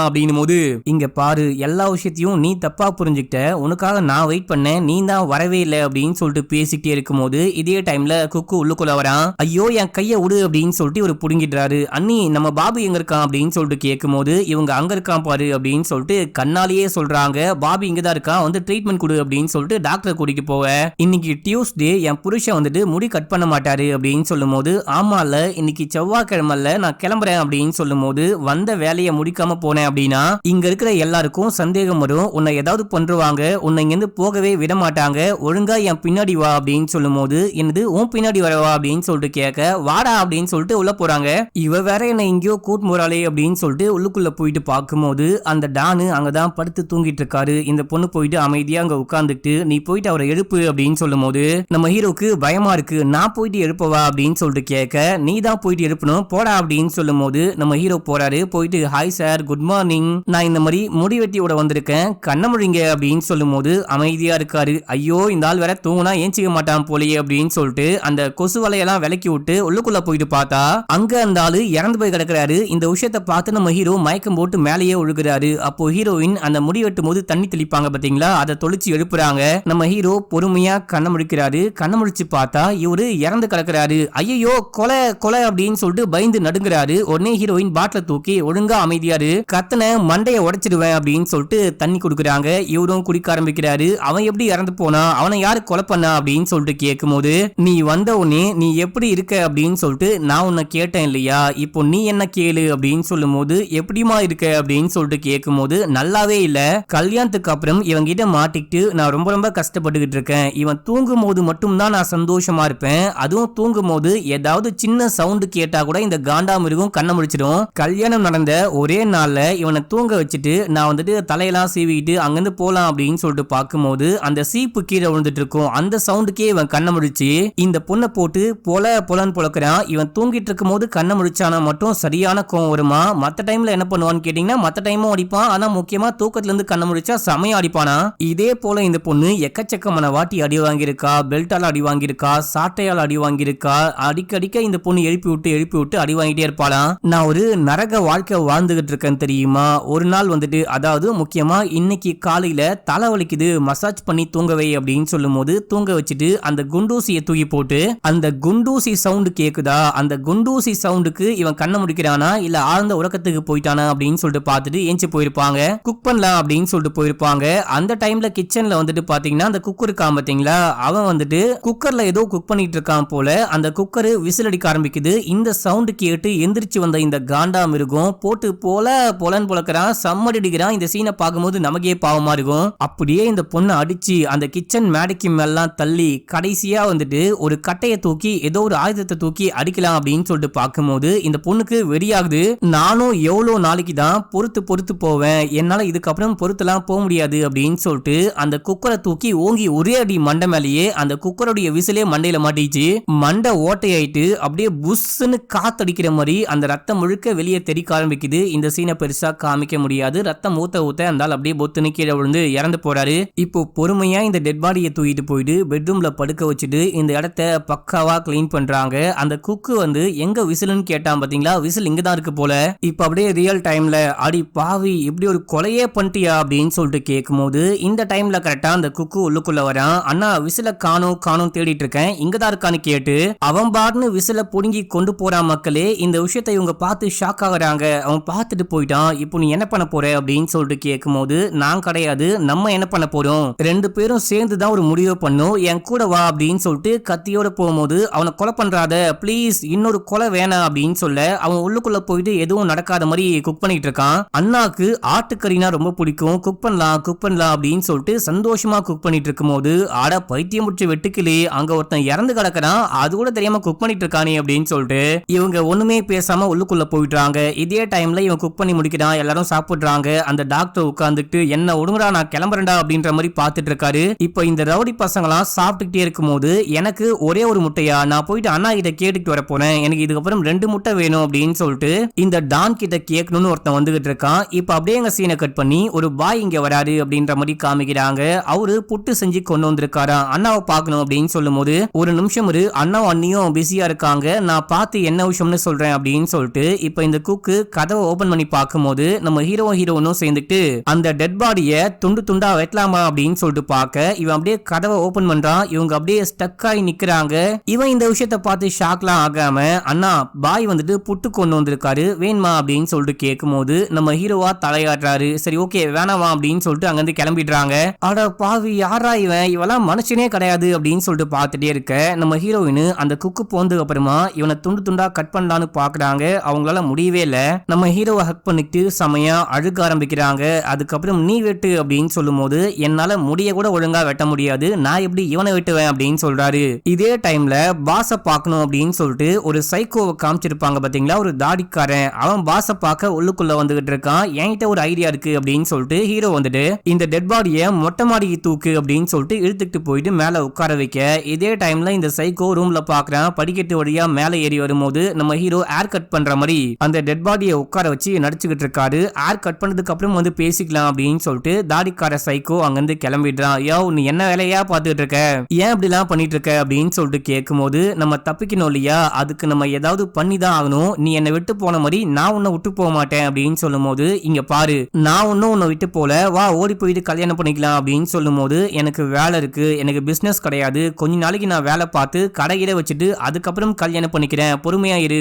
அப்படின்னும் போது இங்க பாரு எல்லா விஷயத்தையும் நீ தப்பா புரிஞ்சுக்கிட்ட, உனக்காக நான் வெயிட் பண்ணேன், நீ தான் வரவே இல்லை அப்படின்னு சொல்லிட்டு பேசிக்கிட்டே இருக்கும் போது இதே டைம்ல குக்கு உள்ளுக்குள்ள வரான். ஐயோ என் கையை விடு அப்படின்னு சொல்லிட்டு ஒரு புடுங்கிடுறாரு. அண்ணி நம்ம பாபு எங்க இருக்கான் அப்படின்னு சொல்லிட்டு கேட்கும் போது இவங்க அங்க இருக்கான் பாரு அப்படின்னு சொல்லிட்டு கண்ணாலேயே சொல்றாங்க. பாபு இங்கதான் இருக்கான், வந்து ட்ரீட்மெண்ட் கொடு அப்படின்னு சொல்லிட்டு டாக்டர் கூட்டிட்டு போவ. இன்னைக்கு டியூஸ்டே என் புருஷன் வந்துட்டு முடி கட் பண்ண மாட்டாரு அப்படின்னு சொல்லும் போது ஆமால இன்னைக்கு செவ்வாய்க்கிழமைல நான் கிளம்புறேன் அப்படின்னு சொல்லும் போது வந்த வேலையை முடிக்காம போனேன் அப்படின்னா இங்க இருக்கிற எல்லாருக்கும் சந்தேகம் வரும், உன்னை ஏதாவது பண்றுவாங்க, உன்னை இங்க இருந்து போகவே விட மாட்டாங்க, ஒழுங்கா என் பின்னாடி வா அப்படின்னு சொல்லும் போது என்னது உன் பின்னாடி வரவா அப்படின்னு சொல்லிட்டு கேட்க வாடா அப்படின்னு சொல்லிட்டு உள்ள போறாங்க. இவ வேற என்ன எங்கேயோ கூட்டு போறாளே அப்படின்னு சொல்லிட்டு உள்ளுக்குள்ள போயிட்டு பார்க்கும்போது அந்த டானு அங்கதான் படுத்து தூங்கிட்டு இருக்காரு. இந்த பொண்ணு போயிட்டு அமைதியா அங்க உட்கார்ந்துட்டு நீ போயிட்டு அவரை எழுப்பு அப்படின்னு சொல்லும் போது நம்ம ஹீரோக்கு பயமா இருக்கு. நான் போயிட்டு எழுப்பவா அப்படின்னு சொல்லிட்டு கேட்க நீ தான் போயிட்டு எழுப்பணும் போடா அப்படின்னு சொல்லும் போது நம்ம ஹீரோ போறாரு. போயிட்டு ஹாய் சார் குட் மார்னிங், நான் இந்த மாதிரி முடி வெட்டியோட வந்திருக்கேன், கண்ணமுழிங்க அப்படின்னு சொல்லும் போது அமைதியா இருக்காரு. ஐயோ இந்த ஆள் வேற தூங்கினா ஏஞ்சிக்க மாட்டான் போலியே அப்படின்னு சொல்லிட்டு அந்த கொசு வலையெல்லாம் விலக்கி விட்டு உள்ளுக்குள்ள போயிட்டு பார்த்தா அங்க அந்த ஆளு இறந்து போய் கிடக்குறாரு. இந்த விஷயத்தை பார்த்து நம்ம ஹீரோ மயக்கம் போட்டு மேலேயே ஒழுகுறாரு. அப்போ ஹீரோயின் அந்த முடி வெட்டும் போது தண்ணி தெளிப்பாங்க பாத்தீங்களா, அதை தொளிச்சு எழுப்புறாங்க. நம்ம ஹீரோ பொறுமையா கண்ண முடிக்கிறாரு. கண்ண முடிச்சு பார்த்தா இவரு இறந்து கிடக்குறாரு. ஐயோ கொலை கொலை அப்படின்னு சொல்லிட்டு பயந்து நடுங்குறாரு. உடனே ஹீரோயின் பாட்டில தூக்கி ஒழுங்கா அமைதியாரு, கத்தனை மண்டைய உடைச்சிடுவேன் அப்படின்னு சொல்லிட்டு தண்ணி குடுக்குறாங்க. இவரும் குடிக்க ஆரம்பிக்கிறாரு. அவன் எப்படி இறந்து போனா, அவனை யாரு கொலை பண்ணா அப்படின்னு சொல்லிட்டு கேட்கும் போது நீ வந்த உடனே நீ எப்படி இருக்க அப்படின்னு சொல்லிட்டு நான் உன்னை கேட்டேன் இல்லையா, இப்போ நீ என்ன கேளு அப்படின்னு சொல்லும் போது எப்படிமா இருக்க அப்படின்னு சொல்லிட்டு கேட்கும் போது நல்லாவே இல்ல, கல்யாணத்துக்கு அப்புறம் இவன் கிட்ட மாட்டிக்கிட்டு நான் ரொம்ப ரொம்ப கஷ்டப்பட்டுக்கிட்டு இருக்கேன், இவன் தூங்கும் போது மட்டும் தான் நான் சந்தோஷமா இருப்பேன், அதுவும் தூங்கும் போது ஏதாவது சின்ன சவுண்டு கேட்டா கூட இந்த காண்டாமிருகம் கண்ண முடிச்சிடும். கல்யாணம் நடந்த ஒரே நாள்ல இவனை தூங்க வச்சுட்டு நான் வந்துட்டு தலையெல்லாம் சீவிட்டு அங்கிருந்து போலாம் அப்படின்னு சொல்லிட்டு பார்க்கும்போது அந்த சீப்பு கீழே விழுந்துட்டு இருக்கும். அந்த சவுண்டுக்கே இவன் கண்ண முடிச்சு இந்த பொண்ணை போட்டு பொலன்னு பொழக்கிறான். இவன் தூங்கிட்டு இருக்கும் போது கண்ண முடிச்சானா மட்டும் சரியான கோவம் வருமா, மத்த டைம்ல என்ன பண்ணுவான்னு கேட்டீங்கன்னா மத்த டைமும் அடிப்பான், ஆனா முக்கியமா தூக்கத்துல இருந்து கண்ண முடிச்சா செமையா அடிப்பானா. இதே போல இந்த பொண்ணு எக்கச்சக்கமான வாட்டி அடி வாங்கியிருக்கா, பெல்ட்டால அடி வாங்கியிருக்கா, சாட்டையால் அடி வாங்கியிருக்கா, அடிக்கடிக்க இந்த பொண்ணு எழுப்பி விட்டு அடி வாங்கிட்டே இருப்பாளாம். நான் ஒரு நரக வாழ்க்கை வாழ்ந்துகிட்டு இருக்கேன் தெரியுமா. ஒரு நாள் வந்துட்டு அதாவது முக்கியமா இன்னைக்கு காலையில தலை வலிக்குது மசாஜ் பண்ணி தூங்கவை அப்படின்னு சொல்லும் போது தூங்க வச்சுட்டு அந்த குண்டூசியை தூக்கி போட்டு அந்த குண்டூசி சவுண்டு கேக்குதா, அந்த குண்டூசி சவுண்டுக்கு இவன் கண்ண முடிக்கிறானா இல்ல ஆழ்ந்த உறக்கத்துக்கு போயிட்டானா அப்படின்னு சொல்லிட்டு பார்த்துட்டு ஏஞ்சி போயிருப்பாங்க. குக் பண்ணலாம் அப்படின்னு சொல்லிட்டு போயிருப்பாங்க. அந்த டைம்ல கிச்சன்ல வந்துட்டு பாத்தீங்கன்னா அந்த குக்கர் இருக்கான் பாத்தீங்களா, அவன் வந்துட்டு குக்கர்ல ஏதோ குக் பண்ணிட்டு இருக்கான் போல. அந்த குக்கர் விசில் அடிக்க ஆரம்பிக்குது. இந்த சவுண்டு கேட்டு எந்திரிச்சு வந்த இந்த காண்டா மிருகம் போட்டு பொலன்னு பொழக்கிறான், சம்மடி அடிக்கிறான். இந்த சீனை பார்க்கும்போது நமக்கே பாவமா இருக்கும். அப்படியே இந்த பொண்ணை அடிச்சு அந்த கிச்சன் மேடைக்கு மேலாம் தள்ளி கடைசியா வந்துட்டு ஒரு கட்டையை தூக்கி ஏதோ ஒரு ஆயுதத்தை தூக்கி அடிக்கலாம் அப்படின்னு சொல்லிட்டு பார்க்கும்போது இந்த பொண்ணுக்கு வெறியாகுது. நானும் எவ்வளவு நாளைக்கு தான் பொறுத்து போவேன், என்னால இதுக்கப்புறம் பொறுத்தெல்லாம் போக முடியாது அப்படின்னு சொல்லிட்டு அந்த குக்கரை தூக்கி ஓங்கி ஒரே அடி மண்டை மேலேயே அந்த குக்கருடைய விசிலே மண்டையில மாட்டிச்சு. மண்டை ஓட்டையாயிட்டு அப்படியே புஷ்ன்னு காத்தடிக்கிற மாதிரி அந்த ரத்தம் முழுக்க வெளியே தெறிக்க ஆரம்பிக்குது. இந்த சீனை பெருசா காமிக்க முடியாது. ரத்தம் ஊத்த அந்த அப்படியே பொத்துன்னு கீழே விழுந்து இறந்து போறாரு. இப்போ பொறுமையா இந்த டெட் பாடியை தூக்கிட்டு போயிட்டு பெட்ரூம்ல படுக்க வச்சுட்டு இந்த இடத்த பக்காவா கிளீன் பண்றாங்க. அந்த குக்கு வந்து எங்க விசில்னு கேட்டான் பாத்தீங்களா, விசில் இங்கதான் இருக்கு போல. இப்ப அப்படியே ரியல் டைம்ல அடி பாவி இப்படி ஒரு கொலையே பண்ணிட்டியா அப்படின்னு சொல்லிட்டு கேட்கும் போது இந்த டைம்ல கரெக்டா அந்த குக்கு குக்கு உள்ளுக்குள்ள வரான். அண்ணா விசில காணும் தேடிட்டு இருக்கேன், இங்கதான் இருக்கான்னு கேட்டு அவன் பாருன்னு விசில புடுங்கி கொண்டு போறான். மக்களே இந்த விஷயத்தை இவங்க பார்த்து ஷாக் ஆகுறாங்க. அவன் பார்த்துட்டு போயிட்டான். இப்போ நீ என்ன பண்ண போற அப்படின்னு சொல்லிட்டு கேட்கும் போது, நான் கிடையாது, நம்ம என்ன பண்ண போறோம், 2 பேரும் சேர்ந்து தான் ஒரு முடிவு பண்ணும், என் கூட வா அப்படின்னு சொல்லிட்டு கத்தியோட போகும்போது அவனை கொலை பண்றாத ப்ளீஸ், இன்னொரு கொலை வேணாம் அப்படின்னு சொல்ல அவன் உள்ளுக்குள்ள போயிட்டு எதுவும் நடக்காத மாதிரி குக் பண்ணிட்டு இருக்கான். அண்ணாக்கு ஆட்டுக்கறினா ரொம்ப பிடிக்கும், குக் பண்ணலாம் அப்படின்னு சொல்லிட்டு சந்தோஷமா குக் பண்ணிட்டு இருக்கும் போது, ஆட பைத்தியம் முடிச்சு வெட்டுக்கிளி, அங்க ஒருத்தன் இறந்து கிடக்கிறான், அது கூட தெரியாம குக் பண்ணிட்டு இருக்கானே அப்படின்னு சொல்லிட்டு இவங்க ஒண்ணுமே பேசாம உள்ளுக்குள்ள போயிட்டாங்க. இதே டைம்ல இவன் குக் பண்ணி முடிக்கிறான், எல்லாரும் சாப்பிடுறாங்க. அந்த டாக்டர் உட்கார்ந்துட்டு என்ன ஒடுங்கடா நான் கிளம்புறேன்டா அப்படின்ற மாதிரி பாத்துட்டு இருக்காரு. இப்ப இந்த ரவுடி பசங்களாம் சாப்பிட்டுட்டே இருக்கும் போது, எனக்கு ஒரே ஒரு முட்டையா, நான் போயிட்டு அண்ணா கிட்ட கேட்டுட்டு வர போறேன், எனக்கு இதுக்கப்புறம் 2 முட்டை வேணும் அப்படின்னு சொல்லிட்டு இந்த டான் கிட்ட கேட்கணும்னு ஒருத்தன் வந்துகிட்டு இருக்கான். இப்ப அப்படியே எங்க சீனை கட் பண்ணி ஒரு பாய் இங்க வராரு அப்படின்ற மாதிரி காமிக்கிறாங்க. அவரு புட்டு செஞ்சு கொண்டு வந்திருக்காரா, அண்ணாவை பார்க்கணும் அப்படின்னு சொல்லும் போது, ஒரு நிமிஷம் இரு, அண்ணாவும் அண்ணியும் பிஸியா இருக்காங்க, நான் பார்த்து என்ன விஷயம்னு சொல்றேன் அப்படின்னு சொல்லிட்டு இப்ப இந்த குக்கு கதவை ஓபன் பண்ணி பார்க்கும்போது நம்ம ஹீரோனும் சேர்ந்துட்டு அந்த டெட் பாடிய துண்டு துண்டா வெட்டலாமா அப்படின்னு சொல்லிட்டு பார்க்க இவன் அப்படியே கதவை ஓபன் பண்றான். இவங்க அப்படியே ஸ்டக் ஆகி நிக்கிறாங்க. இவன் இந்த விஷயத்தை பார்த்து ஷாக்லாம் ஆகாம, அண்ணா பாய் வந்துட்டு புட்டு கொண்டு வந்திருக்காரு, வேணுமா அப்படின்னு சொல்லிட்டு கேட்கும் போது நம்ம ஹீரோவா தலையாடுறாரு. சரி ஓகே வேணாமா அப்படின்னு சொல்லிட்டு அங்கிருந்து கிளம்பிடுறாங்க. அட பாவி, யாரா இவெல்லாம் மனுஷனே கிடையாது அப்படின்னு சொல்லிட்டு பார்த்துட்டே இருக்க நம்ம ஹீரோயின் அந்த குக்கு போனதுக்கு அப்புறமா இவனை துண்டு துண்டா கட் பண்ணலான்னு பாக்குறாங்க. அவங்களால முடியவே இல்ல. நம்ம ஹீரோவை ஹக் பண்ணிட்டு செமையா அழுக ஆரம்பிக்கிறாங்க. அதுக்கப்புறம் நீ வெட்டு அப்படின்னு சொல்லும் போது, என்னால முடிய கூட ஒழுங்கா வெட்ட முடியாது, நான் எப்படி இவனை வெட்டுவேன் அப்படின்னு சொல்றாரு. இதே டைம்ல பாஸ பாக்கணும் அப்படின்னு சொல்லிட்டு ஒரு சைக்கோவை காமிச்சிருப்பாங்க பாத்தீங்களா, ஒரு தாடிக்காரன். அவன் பாஸ பார்க்க உள்ளுக்குள்ள வந்துகிட்டு இருக்கான். என்கிட்ட ஒரு ஐடியா இருக்கு அப்படின்னு சொல்லிட்டு ஹீரோ வந்துட்டு இந்த டெட் பாடியை மொட்டை மாடிக்கு தூக்கு அப்படின்னு சொல்லிட்டு இழுத்துட்டு போயிட்டு மேல உட்கார வைக்க, இதே டைம்ல இந்த சைக்கோ ரூம்ல பாக்குறான். படிக்கட்டு வழியா மேல ஏறி வரும்போது நம்ம ஹீரோ ஏர் கட் பண்ற மாதிரி அந்த டெட் பாடியை உட்கார வச்சு நடிச்சுக்கிட்டு இருக்காரு. ஏர் கட் பண்ணதுக்கு அப்புறம் வந்து பேசிக்கலாம் அப்படின்னு சொல்லிட்டு தாடிக்கார சைக்கோ அங்கிருந்து கிளம்பிடுறான். யோ நீ என்ன வேலையா பாத்துட்டு இருக்க, ஏன் இப்படி எல்லாம் பண்ணிட்டு இருக்க அப்படின்னு சொல்லிட்டு கேட்கும் போது, நம்ம தப்பிக்கணும் இல்லையா, அதுக்கு நம்ம ஏதாவது பண்ணி தான் ஆகணும், நீ என்னை விட்டு போன மாதிரி நான் உன்னை விட்டு போக மாட்டேன் அப்படின்னு சொல்லும் போது, இங்க பாரு நான் ஒன்னும் உன்னை விட்டு போல, வா ஓடி போயிட்டு கல்யாணம் பண்ணிக்கலாம் அப்படின்னு சொல்லும் போது, எனக்கு வேலை இருக்கு, எனக்கு பிசினஸ் கிடையாது, கொஞ்ச நாளைக்கு நான் வேலை பார்த்து கடையில வச்சுட்டு அதுக்கப்புறம் கல்யாணம் பண்ணிக்கிறேன், பொறுமையா இரு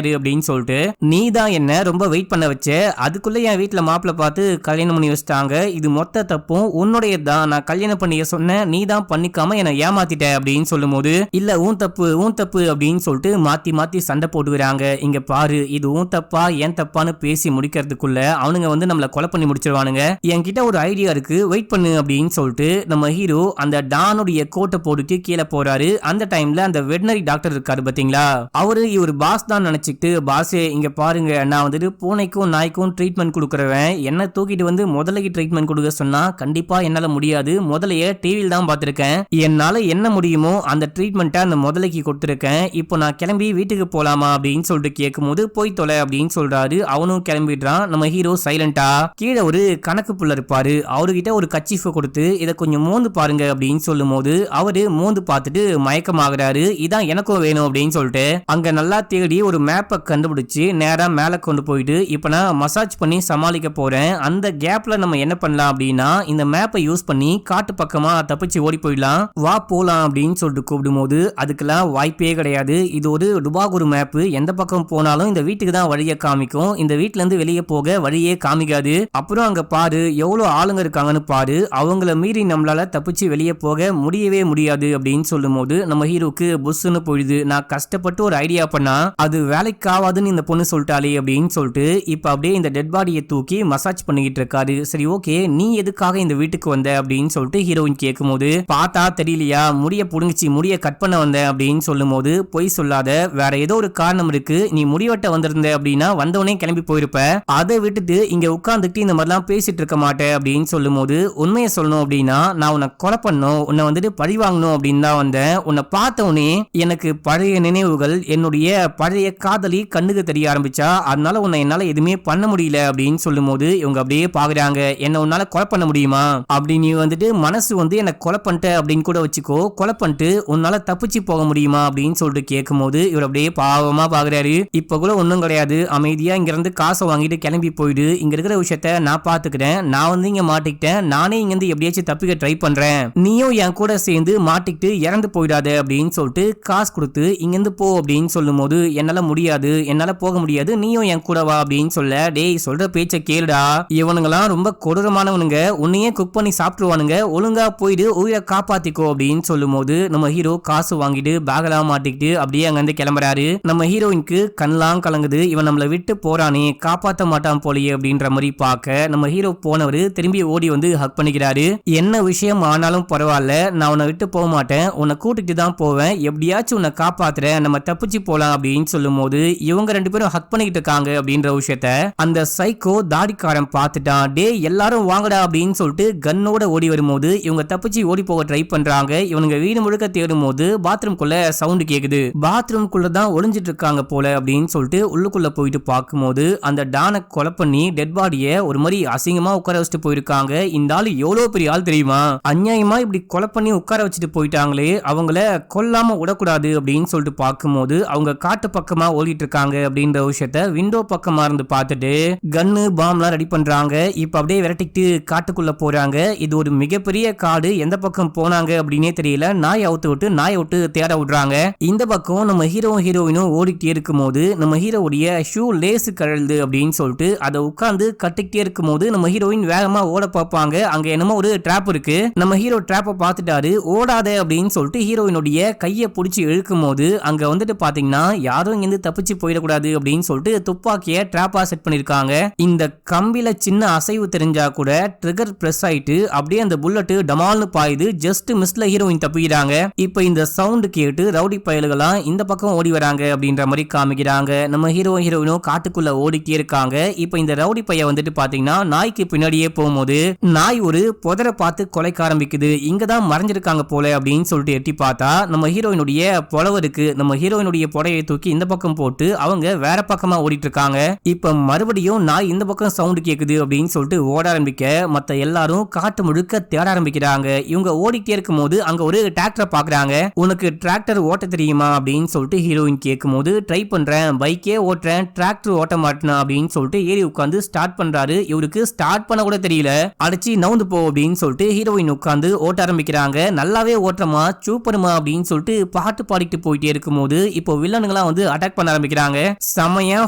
அப்படின்னு சொல்லிட்டு நீ தான் என்ன ரொம்ப வெயிட் பண்ண வச்ச, அதுக்குள்ள என் வீட்டுல மாப்பிள்ள பார்த்து கல்யாணம் பண்ணி வச்சிட்டாங்க, இது மொத்த தப்பும் உன்னுடைய தான், நான் கல்யாணம் பண்ணிய சொன்ன நீ தான் பண்ணிக்காம என்னை ஏமாத்திட்ட அப்படின்னு சொல்லும் போது, இல்ல உன் தப்பு அப்படின்னு சொல்லிட்டு மாத்தி மாத்தி சண்டை போட்டுக்கிறாங்க. இங்க பாரு இது உன் தப்பா ஏன் தப்பான்னு பேசி முடிக்கிறதுக்குள்ள அவனுங்க வந்து நம்மள கொலை பண்ணி முடிச்சிருவானுங்க, என்கிட்ட ஒரு ஐடியா இருக்கு வெயிட் பண்ணு அப்படின்னு சொல்லிட்டு நம்ம ஹீரோ அந்த டானுடைய கோட்டை போட்டுட்டு கீழே போறாரு. அந்த டைம்ல அந்த வெட்னரி டாக்டர் இருக்காரு பாத்தீங்களா, அவரு இவர் பாஸ் தான் நினைச்சிட்டு, பாஸே இங்க பாருங்க நான் வந்துட்டு பூனைக்கும் நாய்க்கும் ட்ரீட்மெண்ட் கொடுக்கறவன், என்ன தூக்கிட்டு வந்து முதலைக்கு ட்ரீட்மெண்ட் கொடுக்க சொன்னா கண்டிப்பா என்னால முடியாது, முதலைய டிவியில் தான் பார்த்திருக்கேன், என்னால என்ன முடியுமோ அந்த ட்ரீட்மெண்ட்டை அந்த முதலைக்கு கொடுத்துருக்கேன், இப்போ நான் கிளம்பி வீட்டுக்கு போலாமா அப்படின்னு சொல்லிட்டு கேட்கும் போது, போய் தொலை அப்படின்னு சொல்றாரு. அவனும் கிளம்பிடுறான். நம்ம ஹீரோ சைலண்டா கீழே ஒரு கணக்கு புள்ள இருப்பாரு, அவர்கிட்ட ஒரு கச்சிஃபை கொடுத்து இதை கொஞ்சம் மோந்து பாருங்க அப்படின்னு சொல்லும் போது, அவரு மோந்து பார்த்துட்டு மயக்கமாகறாரு. இதான் எனக்கும் வேணும் அப்படின்னு சொல்லிட்டு அங்க நல்லா தேடி ஒரு மேப்பை கண்டுபிடிச்சு நேரா மேல கொண்டு போயிட்டு, இப்ப நான் மசாஜ் பண்ணி சமாளிக்க போறேன், அந்த கேப்ல நம்ம என்ன பண்ணலாம் அப்படின்னா இந்த மேப்பை யூஸ் பண்ணி காட்டு பக்கமா தப்பிச்சு ஓடி போயிடலாம், வா போலாம் அப்படின்னு சொல்லிட்டு கூப்பிடும் போது, அதுக்கெல்லாம் வாய்ப்பே கிடையாது, இது ஒரு டுபாகூர் மேப்பு, எந்த பக்கம் போனாலும் இந்த வீட்டுக்கு தான் வழியை காமிக்கும், இந்த வீட்டுல இருந்து வெளியே போக வழியே காமிக்காது, அப்புறம் அங்க பாரு எவ்வளவு ஆளுங்க இருக்காங்கன்னு பாரு, அவங்கள மீறி நம்மளால தப்பிச்சு வெளியே போக முடியவே முடியாது அப்படின்னு சொல்லும் போது நம்ம ஹீரோக்கு புஷ்னு போயிடுது. நான் கஷ்டப்பட்டு ஒரு ஐடியா பண்ணா அது வேலைக்கு ஆகாதுன்னு இந்த பொண்ணு சொல்லிட்டாலே அப்படின்னு சொல்லிட்டு இப்ப அப்படியே இந்த டெட் பாடியை தூக்கி மசாஜ் பண்ணிக்கிட்டு இருக்காரு. சரி ஓகே நீ எதுக்காக இந்த வீட்டுக்கு வந்த அப்படின்னு சொல்லிட்டு ஹீரோயின் கேட்கும் போது, பார்த்தா தெரியலையா முடிய புடுங்கிச்சு முடிய கட் பண்ண வந்த அப்படின்னு சொல்லும் போது, பொய் சொல்லாத, வேற ஏதோ ஒரு காரணம் இருக்கு, நீ முடிவெட்ட வந்திருந்த அப்படின்னா வந்தவனே கிளம்பி போயிருப்ப, அதை விட்டுட்டு இங்க உட்கார்ந்துட்டு இந்த மாதிரிலாம் பேசிட்டு இருக்க மாட்டேன் அப்படின்னு சொல்லும் போது, உண்மையை சொல்லணும் அப்படின்னா நான் உன்னை கொலை பண்ணணும், உன்னை வந்துட்டு பழி வாங்கணும் அப்படின்னு தான் வந்தேன், உன்னை பார்த்தவனே எனக்கு பழைய நினைவுகள், என்னுடைய பழைய காதலி கண்ணுக்கு தெரிய ஆரம்பிச்சா, அதனால உன்னை என்னால எதுவுமே பண்ண முடியல அப்படின்னு சொல்லும் போது இவங்க அப்படியே பாக்குறாங்க, என்ன உன்னால கொலை பண்ண முடியுமா அப்படி நீ வந்துட்டு மனசு வந்து என்ன கொலை பண்ணிட்ட அப்படின்னு கூட வச்சுக்கோ, கொலை பண்ணிட்டு உன்னால தப்பிச்சு போக முடியுமா அப்படின்னு சொல்லிட்டு கேட்கும் போது இவர் அப்படியே பாவமா பாக்குறாரு. இப்ப கூட ஒன்னும் கிடையாது, அமைதியா இங்க இருந்து காசை வாங்கிட்டு கிளம்பி போயிடு, இங்க இருக்கிற விஷயத்த நான் பாத்துக்கிறேன், நான் வந்து இங்க மாட்டிக்கிட்டேன், நானே இங்க இருந்து எப்படியாச்சும் தப்பிக்க ட்ரை பண்றேன், நீயும் என் கூட சேர்ந்து மாட்டிக்கிட்டு இறந்து போயிடாத அப்படின்னு சொல்லிட்டு காசு கொடுத்து இங்கிருந்து போ அப்படின்னு சொல்லும் போது என்னால முடியாது, என்னால போக முடியாது, நீயும் என் கூட வா அப்படின்னு சொல்ல, டேய் சொல்ற பேச்ச கேளுடா, இவனுங்கெல்லாம் ரொம்ப கொடூரமானவனுங்க, உன்னையே குக் பண்ணி சாப்பிட்டுருவானுங்க, ஒழுங்கா போயிட்டு உயிரை காப்பாத்திக்கோ அப்படின்னு சொல்லும் போது நம்ம ஹீரோ காசு வாங்கிட்டு பேகெல்லாம் மாட்டிக்கிட்டு அப்படியே அங்கிருந்து கிளம்புறாரு. நம்ம ஹீரோயினுக்கு கண்ணெல்லாம் கலங்குது, இவன் நம்மளை விட்டு போறானே, காப்பாத்த மாட்டான் போலியே அப்படின்ற மாதிரி பார்க்க நம்ம ஹீரோ போனவரு திரும்பி ஓடி வந்து ஹக் பண்ணிக்கிறாரு. என்ன விஷயம் ஆனாலும் பரவாயில்ல, நான் உன்னை விட்டு போக மாட்டேன், உன்னை கூட்டிட்டு தான் போவேன், எப்படியாச்சும் உன்னை காப்பாத்துறேன், நம்ம தப்பிச்சு போலாம் அப்படின்னு சொல்லும் போது இவங்க 2 பேரும் ஹக் பண்ணிக்கிட்டு இருக்காங்க அப்படின்ற விஷயத்த அந்த சைக்கோ தாடிக்காரன் பார்த்துட்டான். டே எல்லாரும் வாங்கடா அப்படின்னு சொல்லிட்டு கன்னோட ஓடி வரும்போது இவங்க தப்பிச்சு ஓடி போக ட்ரை பண்றாங்க. இவனுங்க வீடு முழுக்க தேடும் போது பாத்ரூம்குள்ள சவுண்ட் கேக்குது, பாத்ரூம்குள்ள தான் ஒளிஞ்சிட்டு இருக்காங்க போல அப்படின்னு சொல்லிட்டு உள்ளுக்குள்ள போயிட்டு பார்க்கும்போது அந்த டானை கொலை பண்ணி டெட் பாடிய ஒரு மாதிரி அசிங்கமா உட்கார வச்சுட்டு போயிருக்காங்க. இந்த ஆள் எவ்வளவு பெரிய ஆள் தெரியுமா, அநியாயமா இப்படி கொலை பண்ணி உட்கார வச்சுட்டு போயிட்டாங்களே, அவங்கள கொல்லாம விடக்கூடாது அப்படின்னு சொல்லிட்டு பார்க்கும்போது அவங்க காட்டு பக்கமா ஓடிட்டு இருக்காங்க அப்படின்ற விஷயத்த விண்டோ பக்கமா இருந்து பார்த்துட்டு கன்னு பாம்லாம் ரெடி பண்றாங்க. இப்ப அப்படியே விரட்டிட்டு காட்டுக்குள்ள போறாங்க. இது ஒரு மிகப்பெரிய காடு, எந்த பக்கம் போனாங்க அப்படின்னே தெரியல. நாய் அவுத்து விட்டு நாயை விட்டு தேட விடுறாங்க. இந்த பக்கம் நம்ம ஹீரோயினும் ஓடிக்கிட்டே இருக்கும் போது நம்ம ஹீரோவுடைய ஷூ லேசு கழல்து அப்படின்னு சொல்லிட்டு அதை உட்கார்ந்து கட்டிக்கிட்டே இருக்கும் போது நம்ம ஹீரோயின் வேகமா ஓட பார்ப்பாங்க. அங்க என்னமோ ஒரு ட்ராப் இருக்கு. நம்ம ஹீரோ ட்ராப்பை பார்த்துட்டாரு, ஓடாத அப்படின்னு சொல்லிட்டு ஹீரோயினுடைய கையை பிடிச்சி இழுக்கும் போது அங்க வந்துட்டு பாத்தீங்கன்னா யாரும் இங்கிருந்து தப்பிச்சு போயிடக்கூடாது அப்படின்னு சொல்லிட்டு துப்பாக்கிய ட்ராப்பா செட் பண்ணிருக்காங்க. இந்த கம்பில சின்ன அசைவு தெரிஞ்சா கூட ட்ரிகர் பிரஸ் ஆயிட்டு அப்படியே அந்த புல்லட் டமால்னு பாயுது. ஜஸ்ட் மிஸ்ல ஹீரோயின் தப்பிக்கிறாங்க. இப்ப இந்த சவுண்ட் கேட்டு ரவுடி பயல்களா இந்த பக்கம் ஓடி வராங்க அப்படின்ற மாதிரி காமிக்கிறாங்க. நம்ம ஹீரோயினும் காட்டுக்குள்ள ஓடிட்டே இருக்காங்க. இப்ப இந்த ரவுடி பைய வந்துட்டு பாத்தீங்கன்னா நாய்க்கு பின்னாடியே போகும்போது நாய் ஒரு புதரை பார்த்து கொலைக்க ஆரம்பிக்குது. இங்கதான் மறைஞ்சிருக்காங்க போல அப்படின்னு சொல்லிட்டு எட்டி பார்த்தா நம்ம ஹீரோயினுடைய புலவருக்கு நம்ம ஹீரோயினுடைய புடையை தூக்கி இந்த பக்கம் போட்டு அவங்க வேற பக்கமா ஓடிட்டு இருக்காங்க. இப்ப மறுபடியும் நாய் இந்த பக்கம் சவுண்ட் கேக்குது அப்படின்னு சொல்லிட்டு ஓட ஆரம்பிக்க மத்த எல்லாரும் காட்டு முழுக்க தேட ஆரம்பிக்கிறாங்க. இவங்க ஓடிட்டே இருக்கும் போது அங்க ஒரு டிராக்டரை பாக்குறாங்க. உனக்கு டிராக்டர் ஓட்ட தெரியுமா அப்படின்னு சொல்லிட்டு ஹீரோயின் கேட்கும் போது ட்ரை பண்றேன், பைக்கே ஓட்டுறேன், டிராக்டர் ஓட்ட மாட்டேன் அப்படின்னு சொல்லிட்டு ஏறி உட்காந்து ஸ்டார்ட் பண்றாரு. இவருக்கு ஸ்டார்ட் பண்ண கூட தெரியல. அடிச்சு நவுந்து போ அப்படின்னு சொல்லிட்டு ஹீரோயின் உட்காந்து ஓட்ட ஆரம்பிக்கிறாங்க. நல்லாவே ஓட்டுறமா சூப்பருமா அப்படின்னு சொல்லிட்டு பாட்டு பாடிட்டு போயிட்டே இருக்கும் போது இப்போ வில்லனுங்களாம் வந்து அட்டாக் பண்ண ஆரம்பிக்கிறாங்க. செமையா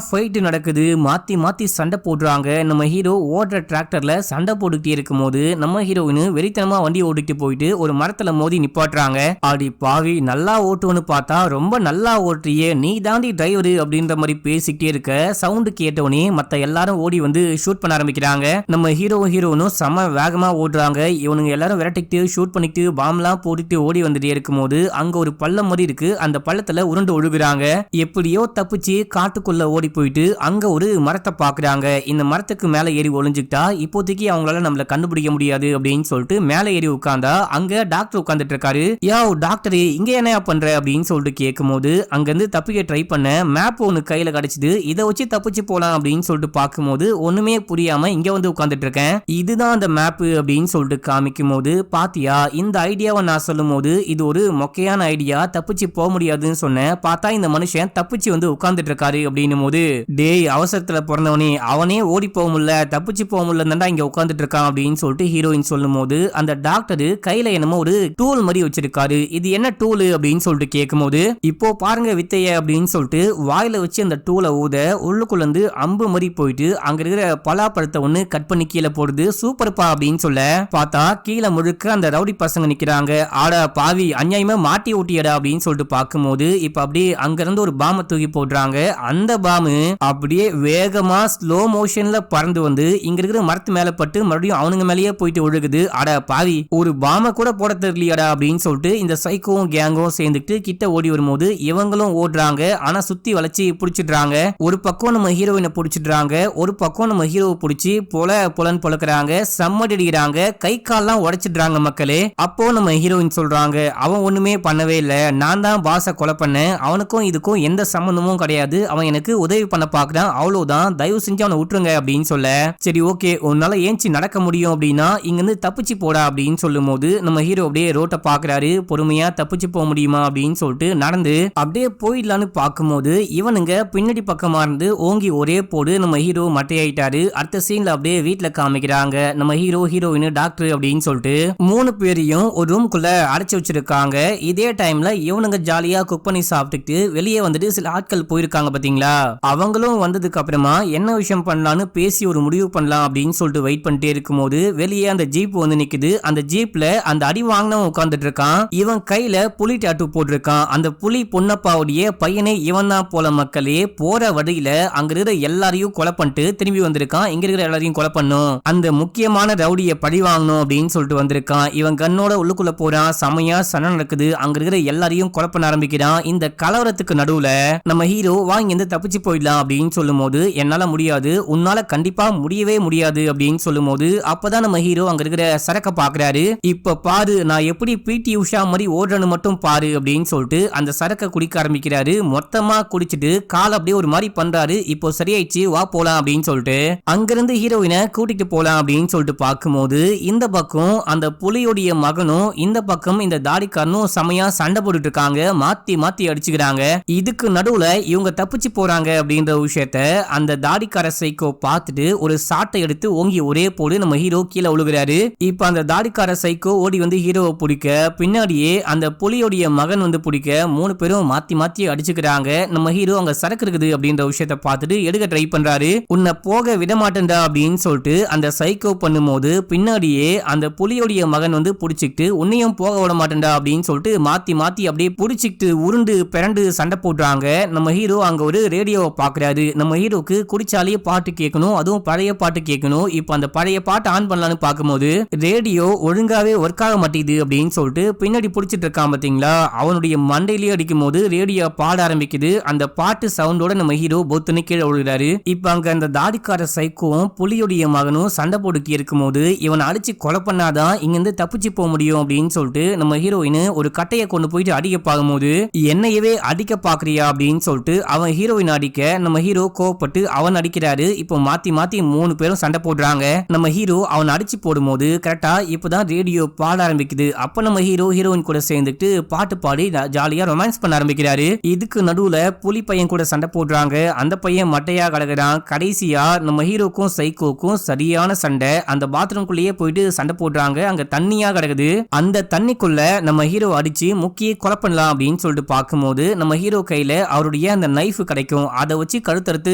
ஃபைட் நடக்குது, மாத்தி மாத்தி சண்டை போடுறாங்க. நம்ம ஹீரோ ஓடுற டிராக்டர்ல சண்டை போட்டுக்கிட்டே இருக்கும் போது நம்ம ஹீரோயின் வெறித்தனமா வண்டி ஓடிட்டு போயிட்டு ஒரு மரத்துல மோதி நிப்பாட்டுறாங்க. அடி பாவி, நல்லா ஓட்டுவன்னு பார்த்தா ரொம்ப நல்லா ஓட்டுறியே, நீ தாண்டி டிரைவரு அப்படின்ற மாதிரி பேசிக்கிட்டே இருக்க. சவுண்ட் கேட்டவனே மத்த எல்லாரும் ஓடி வந்து ஷூட் பண்ண ஆரம்பிக்கிறாங்க. நம்ம ஹீரோனும் செம வேகமா ஓடுறாங்க. இவனுங்க எல்லாரும் விரட்டிக்கிட்டு ஷூட் பண்ணிக்கிட்டு பாம்லாம் போட்டுட்டு ஓடி வந்துட்டே இருக்கும் போது அங்க ஒரு பள்ளம் மாதிரி இருக்கு. அந்த பள்ளத்துல உருண்டு ஒழுகுறாங்க. எப்படியோ தப்பிச்சு காட்டுக்குள்ள ஓடி போயிட்டு அங்க ஒரு மரத்தை பாக்குறாங்க. இந்த மரத்துக்கு மேல ஏறி ஒளிஞ்சுக்கிட்டா இப்போதைக்கு அவங்களால நம்மள கண்டுபிடிக்க முடியாது அப்படின்னு சொல்லிட்டு மேல ஏறி உட்கார்ந்தா அங்க டாக்டர் உட்கார்ந்துட்டு இருக்காரு. யோ டாக்டர், இங்க என்ன பண்ற அப்படின்னு சொல்லிட்டு கேட்கும் போது அங்க இருந்து தப்பிக்க ட்ரை பண்ண மேப் ஒன்னு கையில கிடைச்சது, இதை வச்சு தப்பிச்சு போலாம் அப்படின்னு சொல்லிட்டு பார்க்கும்போது ஒண்ணுமே புரியாம இங்க வந்து உட்கார்ந்துட்டு இருக்கேன். இதுதான் அந்த மேப் அப்படின்னு சொல்லிட்டு காமிக்கும் போது பாத்தியா, இந்த ஐடியாவை நான் சொல்லும் போது இது ஒரு மொக்கையான ஐடியா, தப்பிச்சு போக முடியாதுன்னு சொன்னேன். பார்த்தா இந்த மனுஷன் தப்பிச்சு வந்து உட்கார்ந்துட்டு இருக்காரு அப்படின்னும் போது டேய் அவசரத்துல பிறந்தவனே, அவனே ஓடி போக முடியல தப்பிச்சு போக முடியலன்னா இங்க உட்கார்ந்துட்டு இருக்கான் அப்படின்னு சொல்லிட்டு ஹீரோயின் சொல்லும் போது அந்த டாக்டர் கையில என்னமோ ஒரு டூல் மாதிரி வச்சிருக்காரு. இது என்ன டூல் அப்படின்னு சொல்லிட்டு கேட்கும் போது இப்போ பாருங்க வித்தைய அப்படின்னு சொல்லிட்டு வாயில வச்சு அந்த டூலை ஊத உள்ளுக்குள்ள இருந்து அம்பு மாதிரி போயிட்டு அங்க இருக்கிற பலாப்பழத்தை ஒண்ணு கட் பண்ணி கீழே போடுது. சூப்பர்ப்பா அப்படின்னு சொல்ல பார்த்தா கீழே முழுக்க அந்த ரவுடி பசங்க நிக்கிறாங்க. ஆடா பாவி, அநியாயமா மாட்டி ஓட்டியடா அப்படின்னு சொல்லிட்டு பார்க்கும்போது இப்ப அப்படியே அங்க இருந்து ஒரு பாம்பை தூக்கி போடுறாங்க. அந்த பாம்பு அப்படியே வேகமா ஸ்லோ மோஷன்ல பறந்து வந்து இங்க இருக்கிற மரத்து மேல பட்டு மறுபடியும் அவனுங்க மேலேயே போயிட்டு ஒழுகுது. அட பாவி, ஒரு பாம்பை கூட போட தெரியலையாடா அப்படின்னு சொல்லிட்டு இந்த சைக்கோவும் கேங்கும் சேர்ந்துட்டு கிட்ட ஓடி வரும்போது இவங்களும் ஓடுறாங்க. ஆனா சுத்தி வளைச்சி பிடிச்சிடுறாங்க. ஒரு பக்கம் நம்ம ஹீரோயினை பிடிச்சிடுறாங்க, ஒரு பக்கம் நம்ம ஹீரோவை பிடிச்சி பொலன்னு பொழக்கிறாங்க, செம்மடிக்கிறாங்க, கை கால்லாம் உடைச்சிடுறாங்க மக்களே. அப்போ நம்ம ஹீரோயின் சொல்றாங்க, அவன் ஒண்ணுமே பண்ணவே இல்ல, நான் தான் பாஸை கொலை பண்ணேன், அவனுக்கும் இதுக்கும் எந்த சம்பந்தமும் கிடையாது, அவன் எனக்கு உதவி பண்ண பாக்குறான், அவ்வளவுதான், தயவு செஞ்சு அவனை விட்டுருங்க அப்படின்னு சொல்ல சரி ஓகே உன்னால ஏஞ்சி நடக்க முடியும் அப்படின்னா இங்க இருந்து தப்பிச்சு போடா அப்படின்னு சொல்லும் போது நம்ம ஹீரோ அப்படியே ரோட்டை பாக்குறாரு. பொறுமையா தப்பிச்சு போக முடியுமா அப்படின்னு சொல்லிட்டு நடந்து அப்படியே போயிடலான்னு பார்க்கும்போது இவனுங்க பின்னாடி பக்கமா இருந்து ஓங்கி ஒரே போடு நம்ம ஹீரோ மட்டையாயிட்டாரு. அடுத்த சீன்ல அப்படியே வீட்டுல காமிக்கிறாங்க. நம்ம ஹீரோயின் டாக்டர் அப்படின்னு சொல்லிட்டு 3 பேரையும் ஒரு ரூம்குள்ள அடைச்சு வச்சிருக்காங்க. இதே டைம்ல இவனுங்க ஜாலியா குக் பண்ணி சாப்பிட்டுட்டு வெளியே வந்துட்டு சில ஆட்கள் போயிருக்காங்க பாத்தீங்களா. அவங்களும் வந்ததுக்கு அப்புறமா என்ன விஷயம் பண்ணலாம்னு பேசி ஒரு முடிவு பண்ணலாம் அப்படின்னு சொல்லிட்டு வெயிட் பண்ணிட்டே இருக்கும்போது வெளியே அந்த ஜீப் வந்து நிக்குது. அந்த ஜீப்ல அந்த அடி வாங்கினவன் உட்கார்ந்துட்டு இருக்கான். இவன் கையில புலி டாட்டூ போட்டிருக்கான். அந்த புலி பொன்னப்பாவுடைய பையனே இவன் தான் போல மக்களே. போற வழியில அங்க இருக்கிற எல்லாரையும் கொலை பண்ணிட்டு திரும்பி வந்திருக்கான். இங்க இருக்கிற எல்லாரையும் கொலை பண்ணும், அந்த முக்கியமான ரவுடியை பழி வாங்கணும் அப்படின்னு சொல்லிட்டு வந்திருக்கான். இவன் கண்ணோட உள்ளுக்குள்ள போறான். செமையா சண்டை நடக்குது. அங்க இருக்கிற எல்லாரையும் கொலை பண்ண ஆரம்பிக்கிறான். இந்த கலவரத்துக்கு நடுவுல நம்ம ஹீரோ வாங்கி இருந்து தப்பிச்சு போயிடலாம் அப்படின்னு சொல்லும் போது என்னால முடியாது, உன்னால கண்டிப்பா முடியவே முடியாது அப்படின்னு சொல்லும் போது அப்பதான் நம்ம ஹீரோ அங்க இருக்கிற சரக்க பாக்குறாரு. இப்ப பாரு நான் எப்படி பிடி உஷா மாதிரி ஓடுறன்னு மட்டும் பாரு அப்படின்னு சொல்லிட்டு அந்த சரக்க குடிக்க ஆரம்பிக்கிறாரு. மொத்தமா குடிச்சிட்டு கால் அப்படியே ஒரு மாதிரி பண்றாரு. இப்போ சரியாயிடுச்சு வா போலாம் அப்படின்னு சொல்லிட்டு அங்கிருந்து ஹீரோயினை கூட்டிட்டு போலாம் அப்படின்னு சொல்லிட்டு பார்க்கும்போது இந்த பக்கம் அந்த புலியோடைய மகனும் இந்த பக்கம் இந்த தாடிக்காரனும் செமையா சண்டை போட்டுட்டு இருக்காங்க. மாத்தி மாத்தி அடிச்சுக்கிறாங்க. இதுக்கு நடுவுல இவங்க தப்பிச்சு போறாங்க அப்படின்ற விஷயத்த அந்த தாடிக்கார சைக்கோ பார்த்துட்டு ஒரு சாட்டை எடுத்து ஓங்கி ஒரே போடு நம்ம ஹீரோ கீழே விழுகிறாரு. இப்ப அந்த தாடிக்கார சைக்கோ ஓடி வந்து ஹீரோவை பிடிக்க பின்னாடியே அந்த புலியோடைய மகன் வந்து பிடிக்க 3 பேரும் மாத்தி மாத்தி அடிச்சுக்கிறாங்க. நம்ம ஹீரோ அங்க சரக்கு இருக்குது அப்படின்ற விஷயத்த பார்த்துட்டு எடுக்க ட்ரை பண்றாரு. உன்னை போக விட மாட்டேன்டா அப்படின்னு சொல்லிட்டு அந்த சைக்கோ பண்ணும்போது பின்னாடியே அந்த புலியோடைய மகன் வந்து பிடிச்சிக்கிட்டு உன்னையும் போக விட மாட்டேன்டா அப்படின்னு சொல்லிட்டு மாத்தி மாத்தி அப்படியே பிடிச்சிக்கிட்டு உருண்டு பிறண்டு சண்டை போடுறாங்க. நம்ம ஹீரோ அங்க ஒரு ரேடியோவை பாக்குறாரு. நம்ம ஹீரோக்கு குடிச்சாலேயே பாட்டு கேட்கணும், அதுவும் பழைய பாட்டு கேட்கணும். இப்ப அந்த பழைய பாட்டு ஆன் பண்ணலான்னு பார்க்கும்போது ரேடியோ ஒழுங்காவே ஒர்க் ஆக மாட்டேங்குது அப்படின்னு சொல்லிட்டு பின்னாடி பிடிச்சிட்டு இருக்கான் பாத்தீங்களா. அவனுடைய மண்டையிலேயே அடிக்கும் போது ரேடியோ பாட ஆரம்பிக்குது. அந்த பாட்டு சவுண்டோட நம்ம ஹீரோ பொத்துன்னு கீழே விழுகிறாரு. இப்ப அங்க அந்த தாடிக்கார சைக்கோவும் புலியுடைய மகனும் சண்டை போட்டுக்கி இருக்கும் போது இவனை அடிச்சு கொலை பண்ணாதான் இங்கிருந்து தப்பிச்சு போக முடியும் அப்படின்னு சொல்லிட்டு நம்ம ஹீரோயின் ஒரு கட்டையை கொண்டு போயிட்டு அடிக்க பார்க்கும்போது என்னையவே அடிக்க பாக்குறியா அப்படின்னு சொல்லிட்டு அவன் ஹீரோயின் அடிக்க நம்ம ஹீரோ கோவப்பட்டு அவன் அடிக்கிறாரு. இப்போ மாத்தி மாத்தி 3 பேரும் சண்டை போடுறாங்க. நம்ம ஹீரோ அவன் அடிச்சு போடும்போது கரெக்டா இப்பதான் ரேடியோ பாட ஆரம்பிக்குது. அப்ப நம்ம ஹீரோ ஹீரோயின் கூட சேர்ந்துட்டு பாட்டு பாடி ஜாலியா ரொமான்ஸ் பண்ண ஆரம்பிக்கிறாரு. இதுக்கு நடுவுல புலி பையன் கூட சண்டை போடுறாங்க. அந்த பையன் மட்டையா கிடக்குறான். கடைசியா நம்ம ஹீரோக்கும் சைக்கோக்கும் சரியான சண்டை. அந்த பாத்ரூம்குள்ளேயே போயிட்டு சண்டை போடுறாங்க. அங்க தண்ணியா கிடக்குது. அந்த தண்ணிக்குள்ள நம்ம ஹீரோ அடிச்சு முக்கிய கொலை பண்ணலாம் அப்படின்னு சொல்லிட்டு பார்க்கும்போது நம்ம ஹீரோ கையில அவருடைய அந்த நைஃப் கிடைக்கும். அதை வச்சு கழுத்தறுத்து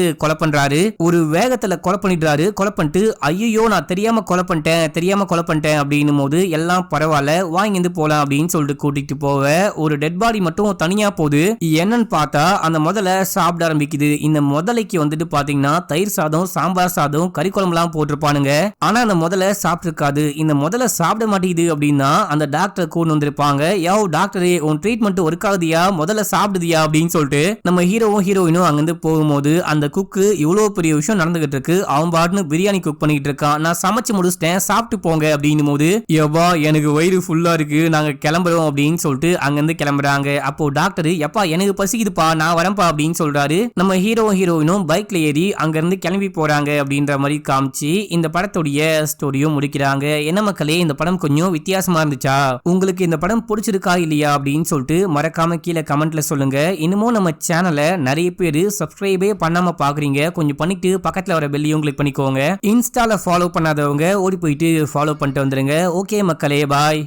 கொலை பண்றாரு. ஒரு வேகத்துல கொலை பண்ணிடுறாரு. கொலை பண்ணிட்டு ஐயோ நான் தெரியாம கொலை பண்ணிட்டேன் அப்படின்னும் போது எல்லாம் பரவாயில்ல வாங்கிந்து போலாம் அப்படின்னு சொல்லிட்டு கூட்டிட்டு போவ ஒரு டெட் பாடி மட்டும் தனியா போகுது. என்னன்னு பார்த்தா அந்த முதல்ல சாப்பிட ஆரம்பிக்குது. இந்த முதலைக்கு வந்துட்டு பாத்தீங்கன்னா தயிர் சாதம், சாம்பார் சாதம், கறி குழம்புலாம் போட்டிருப்பானுங்க. ஆனா அந்த முதல்ல சாப்பிட்டுருக்காது. இந்த முதல்ல சாப்பிட மாட்டேங்குது அப்படின்னா அந்த டாக்டர் கூண்டு வந்திருப்பாங்க. யோ டாக்டரே உன் ட்ரீட்மெண்ட் ஒர்க் ஆகுதியா, முதல்ல சாப்பிடுதியா அப்படின்னு சொல்லிட்டு நம்ம ஹீரோவும் ஹீரோயினும் அங்கிருந்து போகும்போது அந்த குக்கு இவ்வளவு பெரிய விஷயம் நடந்துகிட்டு இருக்கு. அவன் பாட்டுன்னு பிரியாணி குக் பண்ணிட்டு இருக்கான். நான் சமைச்சு முடிச்சிட்டேன் சாப்பிட்டு போங்க அப்படின்னும் போது எவ்வா எனக்கு வயிறு ஃபுல்லா இருக்கு நாங்க கிளம்புறோம் அப்படின்னு சொல்லிட்டு அங்கிருந்து கிளம்புறாங்க. அப்போ டாக்டர் எப்பா எனக்கு பசிக்குதுப்பா நான் வரேன்ப்பா அப்படின்னு சொல்றாரு. நம்ம ஹீரோவும் ஹீரோயினும் பைக்ல ஏறி அங்க இருந்து கிளம்பி போறாங்க அப்படின்ற மாதிரி காமிச்சு இந்த படத்துடைய ஸ்டோரியும் முடிக்கிறாங்க. என்ன மக்களே இந்த படம் கொஞ்சம் வித்தியாசமா இருந்துச்சா? உங்களுக்கு இந்த படம் பிடிச்சிருக்கா இல்லையா அப்படின்னு சொல்லிட்டு மறக்காம கீழே கமெண்ட்ல சொல்லுங்க. இன்னமும் நம்ம சேனலை நிறைய பேர் சப்ஸ்கிரைபே பண்ணாம பாக்குறீங்க. கொஞ்சம் பண்ணிட்டு பக்கத்துல வர பெல்லையும் கிளிக் பண்ணிக்கோங்க. இன்ஸ்டால ஃபாலோ பண்ணாதவங்க ஓடி போயிட்டு ஃபாலோ பண்ணிட்டு வந்துருங்க. ஓகே மக்களே பாய்.